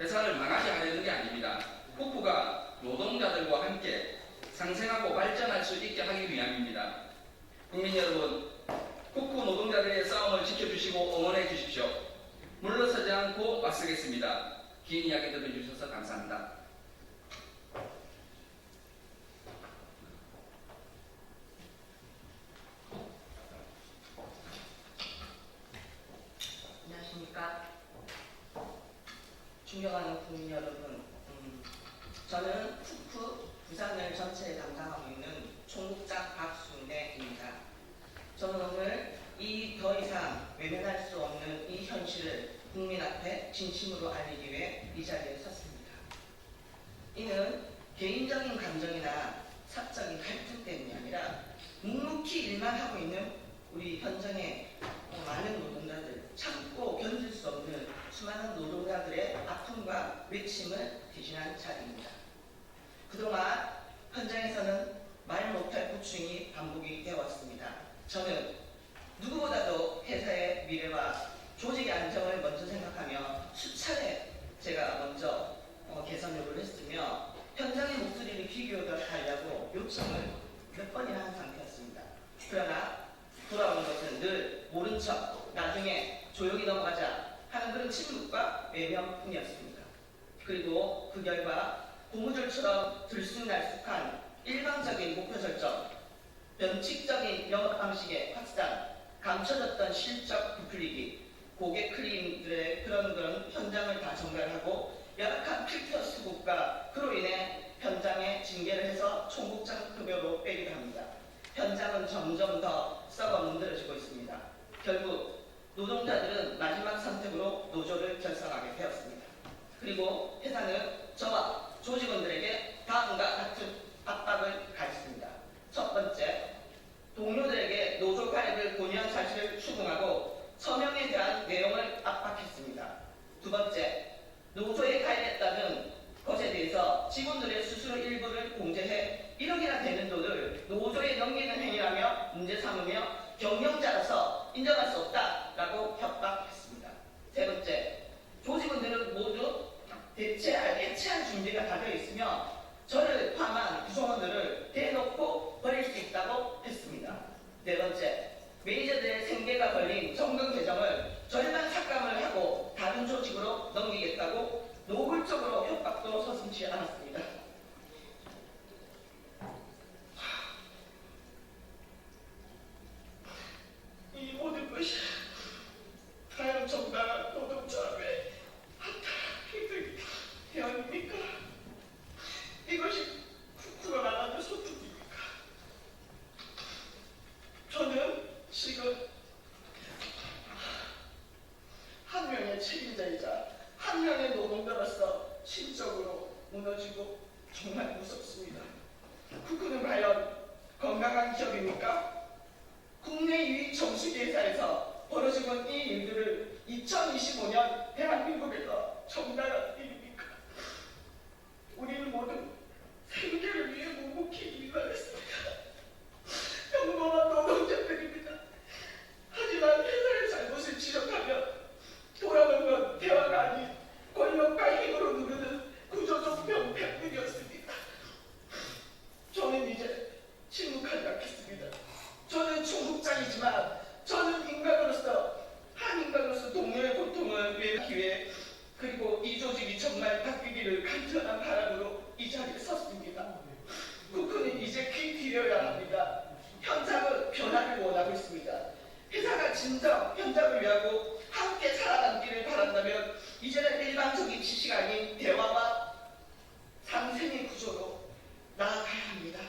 회사를 망하게 하려는 게 아닙니다. 쿠쿠가 노동자들과 함께 상생하고 발전할 수 있게 하기 위함입니다. 국민 여러분, 쿠쿠 노동자들의 싸움을 지켜주시고 응원해 주십시오. 물러서지 않고 맞서겠습니다. 긴 이야기 들어주셔서 감사합니다. 안녕하십니까. 존경하는 국민 여러분, 저는 쿠쿠 부산을 전체에 담당하고 있는 총국장 박순애입니다. 저는 오늘 이 더 이상 외면할 수 없는 이 현실을 국민 앞에 진심으로 알리기 위해 이 자리에 섰습니다. 이는 개인적인 감정이나 사적인 갈등 때문이 아니라 묵묵히 일만 하고 있는 우리 현장의 많은 노동자들, 참고 견딜 수 없는 수많은 노동자들의 아픔과 외침을 대신한 자리입니다. 그동안 현장에서는 말 못할 고충이 반복이 되어왔습니다. 저는 누구보다도 회사의 미래와 조직의 안정을 먼저 생각하며 수차례 제가 먼저 개선 요구를 했으며 현장의 목소리를 귀 기울여달라고 요청을 몇 번이나 한 상태였습니다. 그러나 돌아온 것은 늘 모른 척 나중에 조용히 넘어가자 하는 그런 침묵과 외면뿐이었습니다. 그리고 그 결과 고무줄처럼 들쑥날쑥한 일방적인 목표 설정, 변칙적인 영업 방식의 확산, 감춰졌던 실적 부풀리기, 고객 클리닉들의 그런 현장을 다 정갈하고 열악한 필터 수급과 그로 인해 현장에 징계를 해서 총국장 급여로 빼기도 합니다. 현장은 점점 더 썩어 문드러지고 있습니다. 결국 노동자들은 마지막 선택으로 노조를 결성하게 되었습니다. 그리고 회사는 저와 조직원들에게 다음과 같은 압박을 가했습니다. 첫 번째, 동료들에게 노조 가입을 권유한 사실을 추궁하고 서명에 대한 내용을 압박했습니다. 두 번째, 노조에 가입했다는 것에 대해서 직원들의 수수료 일부를 공제해 1억이나 되는 돈을 노조에 넘기는 행위라며 문제 삼으며 경영자로서 인정할 수 없다라고 협박했습니다. 세 번째, 조직원들은 모두 해체할 준비가 다 되어 있으며 저를 포함한 구성원들을 대놓고 버릴 수 있다고 했습니다. 네 번째, 매니저들의 생계가 걸린 정금 개정을 절반 삭감을 하고 다른 조직으로 넘기겠다고 노골적으로 협박도 서슴지 않았습니다. 이 모든 것이 과연 정당한 노동조합의 한타의 대안입니까? 이것이 쿠쿠가 말하는 소통입니까? 저는 지금 한 명의 책임자이자 한 명의 노동자로서 심적으로 무너지고 정말 무섭습니다. 쿠쿠는 과연 건강한 기업입니까? 국내 유일 정수기회사에서 벌어지는 이 일들을 2025년 대한민국에서 정당한 일입니까? 우리는 모두 생계를 위해 묵묵히 일하겠습니다. 평범한 노동자들입니다. 하지만 회사의 잘못을 지적하면 돌아오는 건 대화가 아닌 권력과 힘으로 누르는 구조적 병폐뿐이었습니다. 저는 이제 침묵하지 않겠습니다. 저는 총국장이지만 저는 인간으로서 한 인간으로서 동료의 고통을 외면하기 위해 그리고 이 조직이 정말 바뀌기를 간절한 바람으로 이 자리에 섰습니다. 쿠쿠는 이제 귀 기울여야 합니다. 현장은 변화를 원하고 있습니다. 진정 현장을 위하고 함께 살아남기를 바란다면 이제는 일반적인 지식 아닌 대화와 상생의 구조로 나아가야 합니다.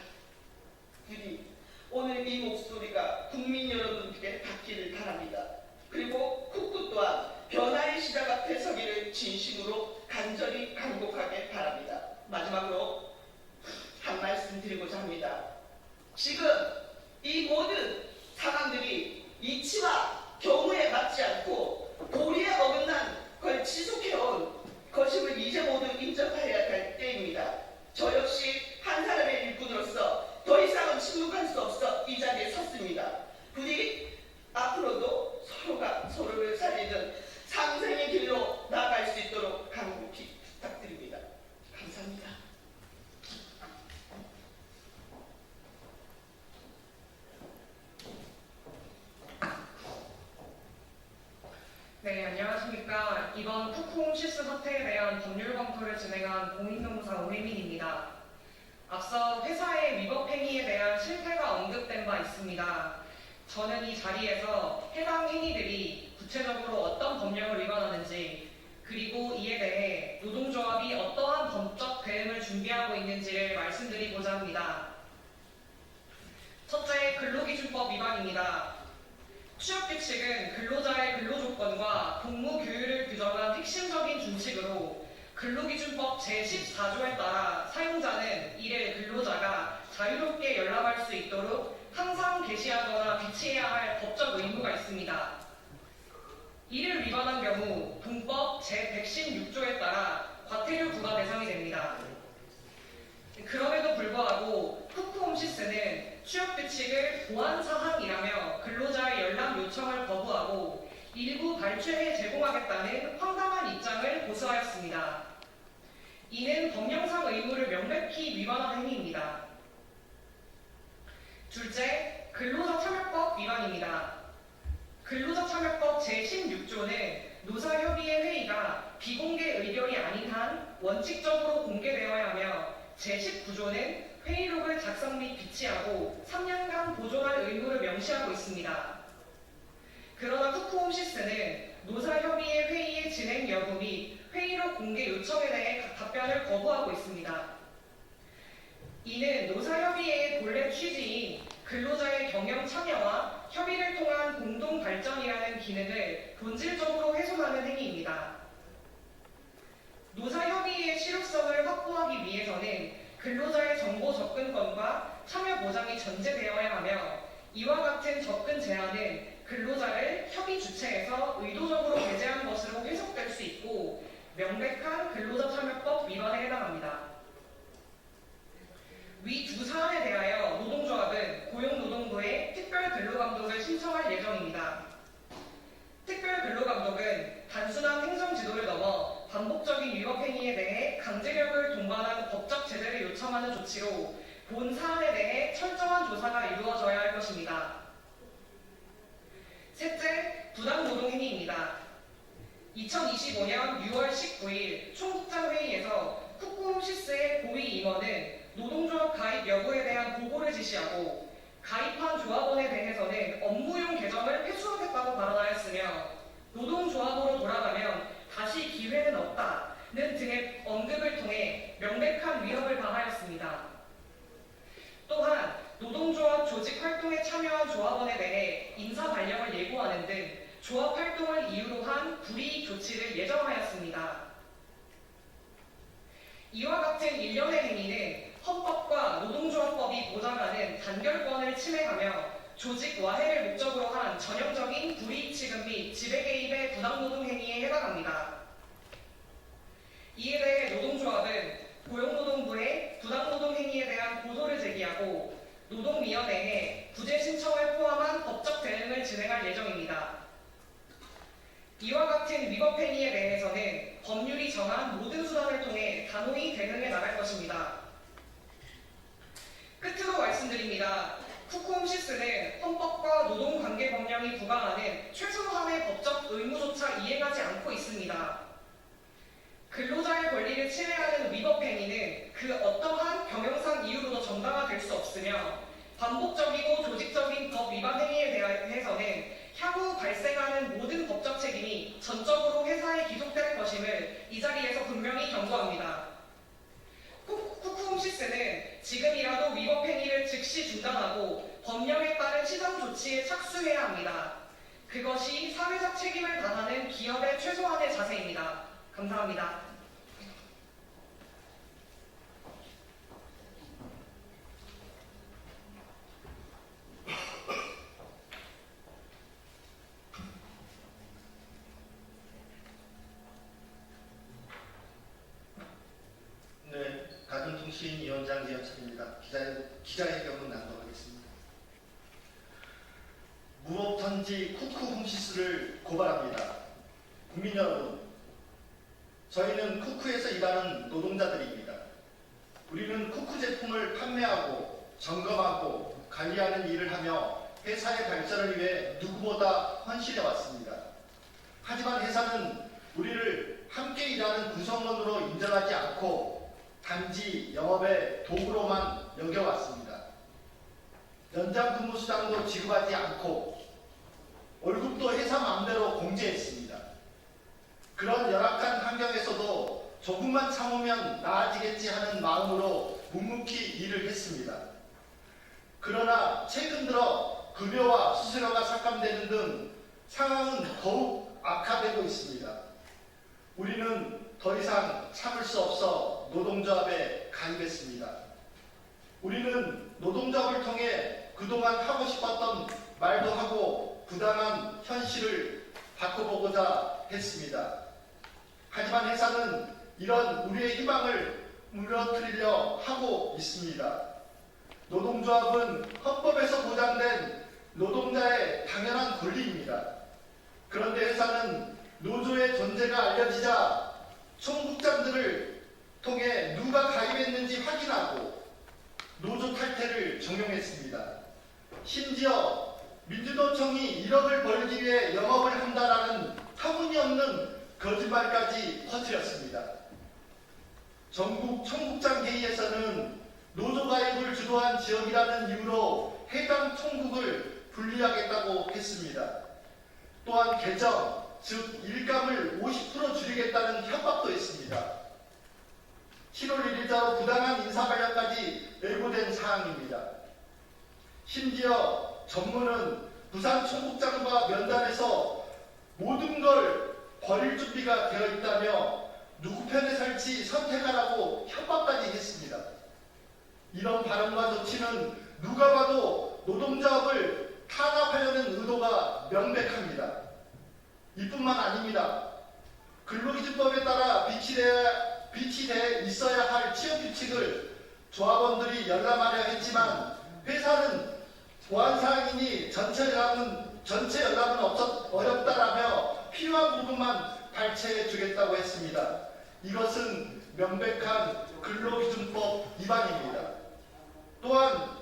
부디 오늘 이 목소리가 국민 여러분께 닿기를 바랍니다. 그리고 국부 또한 변화의 시작 앞에 서기를 진심으로 간절히 간곡하게 바랍니다. 마지막으로 한 말씀 드리고자 합니다. 지금 이 모든 상황들이 이치와 경우에 맞지 않고 도리에 어긋난 걸 지속해온 것임을 이제 모두 인정해야 할 때입니다. 저 역시 한 사람의 일꾼으로서 더 이상은 침묵할 수 없어 이 자리에 섰습니다. 부디 앞으로도 서로가 서로를 살리는 상생의 길로 나아갈 수 있도록 간곡히 부탁드립니다. 감사합니다. 네, 안녕하십니까. 이번 쿠쿠홈시스 사태에 대한 법률 검토를 진행한 공인노무사 오혜민입니다. 앞서 회사의 위법 행위에 대한 실태가 언급된 바 있습니다. 저는 이 자리에서 해당 행위들이 구체적으로 어떤 법령을 위반하는지, 그리고 이에 대해 노동조합이 어떠한 법적 대응을 준비하고 있는지를 말씀드리고자 합니다. 첫째, 근로기준법 위반입니다. 취업규칙은 근로자의 근로조건과 복무규율을 규정한 핵심적인 준칙으로 근로기준법 제14조에 따라 사용자는 이를 근로자가 자유롭게 열람할 수 있도록 항상 게시하거나 비치해야 할 법적 의무가 있습니다. 이를 위반한 경우 동법 제116조에 따라 과태료 부과 대상이 됩니다. 그럼에도 불구하고 쿠쿠홈시스는 취업규칙을 보완사항이라며 근로자의 열람 요청을 거부하고 일부 발췌해 제공하겠다는 황당한 입장을 고수하였습니다. 이는 법령상 의무를 명백히 위반한 행위입니다. 둘째, 근로자 참여법 위반입니다. 근로자 참여법 제16조는 노사협의회 회의가 비공개 의결이 아닌 한 원칙적으로 공개되어야 하며 제19조는 회의록을 작성 및 비치하고 3년간 보존할 의무를 명시하고 있습니다. 그러나 쿠쿠홈시스는 노사협의회 회의의 진행 여부 및 회의록 공개 요청에 대해 답변을 거부하고 있습니다. 이는 노사협의회의 본래 취지인 근로자의 경영 참여와 협의를 통한 공동 발전이라는 기능을 본질적으로 훼손하는 행위입니다. 노사협의회의 실효성을 확보하기 위해서는 근로자의 정보 접근권과 참여 보장이 전제되어야 하며 이와 같은 접근 제한은 근로자를 협의 주체에서 의도적으로 배제한 것으로 해석될 수 있고 명백한 근로자 참여법 위반에 해당합니다. 위 두 사안에 대하여 노동조합은 고용노동부에 특별근로감독을 신청할 예정입니다. 특별근로감독은 단순한 행정지도를 넘어 반복적인 위법행위에 대해 강제력을 동반한 법적 제재를 요청하는 조치로 본 사안에 대해 철저한 조사가 이루어져야 할 것입니다. 셋째, 부당노동행위입니다. 2025년 6월 19일 총국장회의에서 쿠쿠홈시스의 고위 임원은 노동조합 가입 여부에 대한 보고를 지시하고 가입한 조합원에 대해서는 업무용 계정을 회수하겠다고 발언하였으며 노동조합으로 돌아가면 다시 기회는 없다는 등의 언급을 통해 명백한 위협을 가하였습니다. 또한 노동조합 조직 활동에 참여한 조합원에 대해 인사 발령을 예고하는 등 조합 활동을 이유로 한 불이익 조치를 예정하였습니다. 이와 같은 일련의 행위는 헌법과 노동조합법이 보장하는 단결권을 침해하며 조직 와해를 목적으로 한 전형적인 불이익 취급 및 지배 개입의 부당노동 행위에 해당합니다. 이에 대해 노동조합은 고용노동부에 부당노동 행위에 대한 고소를 제기하고 노동위원회에 구제 신청을 포함한 법적 대응을 진행할 예정입니다. 이와 같은 위법 행위에 대해서는 법률이 정한 모든 수단을 통해 단호히 대응해 나갈 것입니다. 끝으로 말씀드립니다. 쿠쿠홈시스는 헌법과 노동관계법령이 부과하는 최소한의 법적 의무조차 이행하지 않고 있습니다. 근로자의 권리를 침해하는 위법행위는 그 어떠한 경영상 이유로도 정당화될 수 없으며 반복적이고 조직적인 법 위반 행위에 대해서는 향후 발생하는 모든 법적 책임이 전적으로 회사에 기속될 것임을 이 자리에서 분명히 경고합니다. 쿠쿠홈시스는 지금이라도 위법 행위를 즉시 중단하고 법령에 따른 시정 조치에 착수해야 합니다. 그것이 사회적 책임을 다하는 기업의 최소한의 자세입니다. 감사합니다. 네, 가전통신위원장 이현철입니다. 기자회견문 낭독하겠습니다. 무법천지 쿠쿠홈시스를 고발합니다. 국민 여러분, 저희는 쿠쿠에서 일하는 노동자들입니다. 우리는 쿠쿠 제품을 판매하고 점검하고 관리하는 일을 하며 회사의 발전을 위해 누구보다 헌신해 왔습니다. 하지만 회사는 우리를 함께 일하는 구성원으로 인정하지 않고 단지 영업의 도구로만 여겨왔습니다. 연장 근무 수당도 지급하지 않고 월급도 회사 마음대로 공제했습니다. 그런 열악한 환경에서도 조금만 참으면 나아지겠지 하는 마음으로 묵묵히 일을 했습니다. 그러나 최근 들어 급여와 수수료가 삭감되는 등 상황은 더욱 악화되고 있습니다. 우리는 더 이상 참을 수 없어 노동조합에 가입했습니다. 우리는 노동조합을 통해 그동안 하고 싶었던 말도 하고 부당한 현실을 바꿔보고자 했습니다. 하지만 회사는 이런 우리의 희망을 무너뜨리려 하고 있습니다. 노동조합은 헌법에서 보장된 노동자의 당연한 권리입니다. 그런데 회사는 노조의 존재가 알려지자 총국장들을 통해 누가 가입했는지 확인하고 노조 탈퇴를 종용했습니다. 심지어 민주노총이 1억을 벌기 위해 영업을 한다라는 터무니없는 거짓말까지 퍼뜨렸습니다. 전국 총국장 회의에서는 노조 가입을 주도한 지역이라는 이유로 해당 총국을 분리하겠다고 했습니다. 또한 개정, 즉 일감을 50% 줄이겠다는 협박도 했습니다. 7월 1일자로 부당한 인사관련까지 예고된 사항입니다. 심지어 전문은 부산 총국장과 면담에서 모든 걸 버릴 준비가 되어 있다며 누구 편에 설치 선택하라고 협박까지 했습니다. 이런 발언과 조치는 누가 봐도 노동조합을 탄압하려는 의도가 명백합니다. 이뿐만 아닙니다. 근로기준법에 따라 비치돼 있어야 할 취업규칙을 조합원들이 열람하려 했지만 회사는 보안사항이니 전체 열람은 어렵다라며 필요한 부분만 발췌해 주겠다고 했습니다. 이것은 명백한 근로기준법 위반입니다. 또한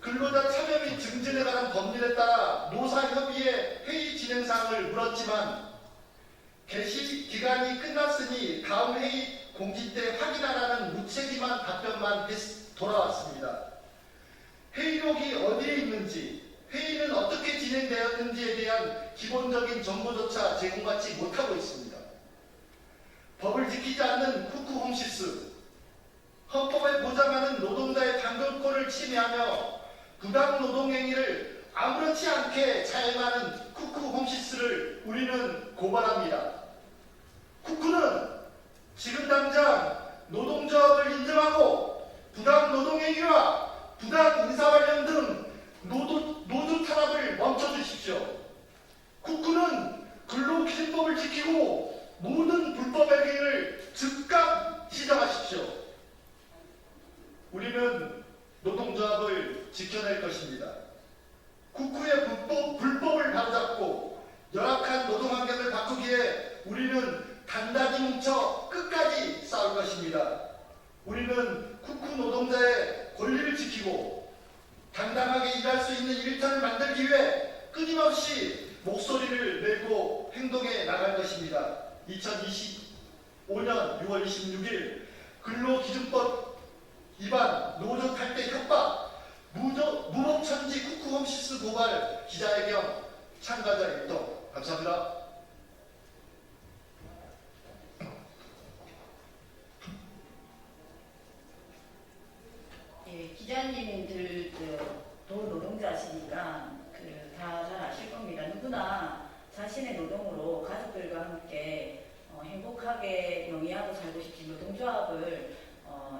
근로자 참여 및 증진에 관한 법률에 따라 노사협의회 회의 진행사항을 물었지만 개시 기간이 끝났으니 다음 회의 공지 때 확인하라는 무책임한 답변만 돌아왔습니다. 회의록이 어디에 있는지, 회의는 어떻게 진행되었는지에 대한 기본적인 정보조차 제공받지 못하고 있습니다. 법을 지키지 않는 쿠쿠홈시스, 헌법에 보장하는 노동자의 당근권을 침해하며 부당 노동행위를 아무렇지 않게 자행하는 쿠쿠홈시스를 우리는 고발합니다. 쿠쿠는 지금 당장 노동조합을 인정하고 부당 노동행위와 부당 인사관련 등 노조 탄압을 멈춰주십시오. 쿠쿠는 근로기준법을 지키고 모든 불법 행위를 즉각 시정하십시오. 우리는 노동조합을 지켜낼 것입니다. 쿠쿠의 불법을 바로잡고 열악한 노동환경을 바꾸기에 우리는 단단히 뭉쳐 끝까지 싸울 것입니다. 우리는 쿠쿠 노동자의 권리를 지키고 당당하게 일할 수 있는 일터를 만들기 위해 끊임없이 목소리를 내고 행동해 나갈 것입니다. 2025년 6월 26일 근로기준법 위반, 노조 탈퇴 협박, 무법천지 쿠쿠홈시스 고발 기자회견 참가자 일동. 감사합니다. 예, 기자님들도 노동자시니까 다 잘 아실 겁니다. 누구나 자신의 노동으로 가족들과 함께 행복하게 영위하고 살고 싶지 노동조합을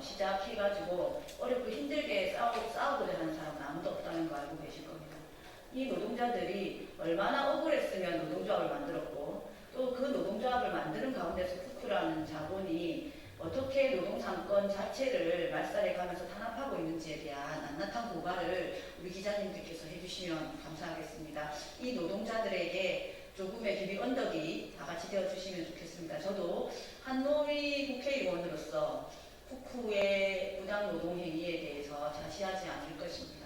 시작해가지고 어렵고 힘들게 싸우고자 하는 사람은 아무도 없다는 거 알고 계실 겁니다. 이 노동자들이 얼마나 억울했으면 노동조합을 만들었고 또 그 노동조합을 만드는 가운데서 쿠쿠라는 자본이 어떻게 노동상권 자체를 말살해 가면서 탄압하고 있는지에 대한 낱낱한 고발을 우리 기자님들께서 해주시면 감사하겠습니다. 이 노동자들에게 조금의 기비 언덕이 다 같이 되어주시면 좋겠습니다. 저도 한노위 국회의원으로서 쿠쿠의 부당 노동 행위에 대해서 자시하지 않을 것입니다.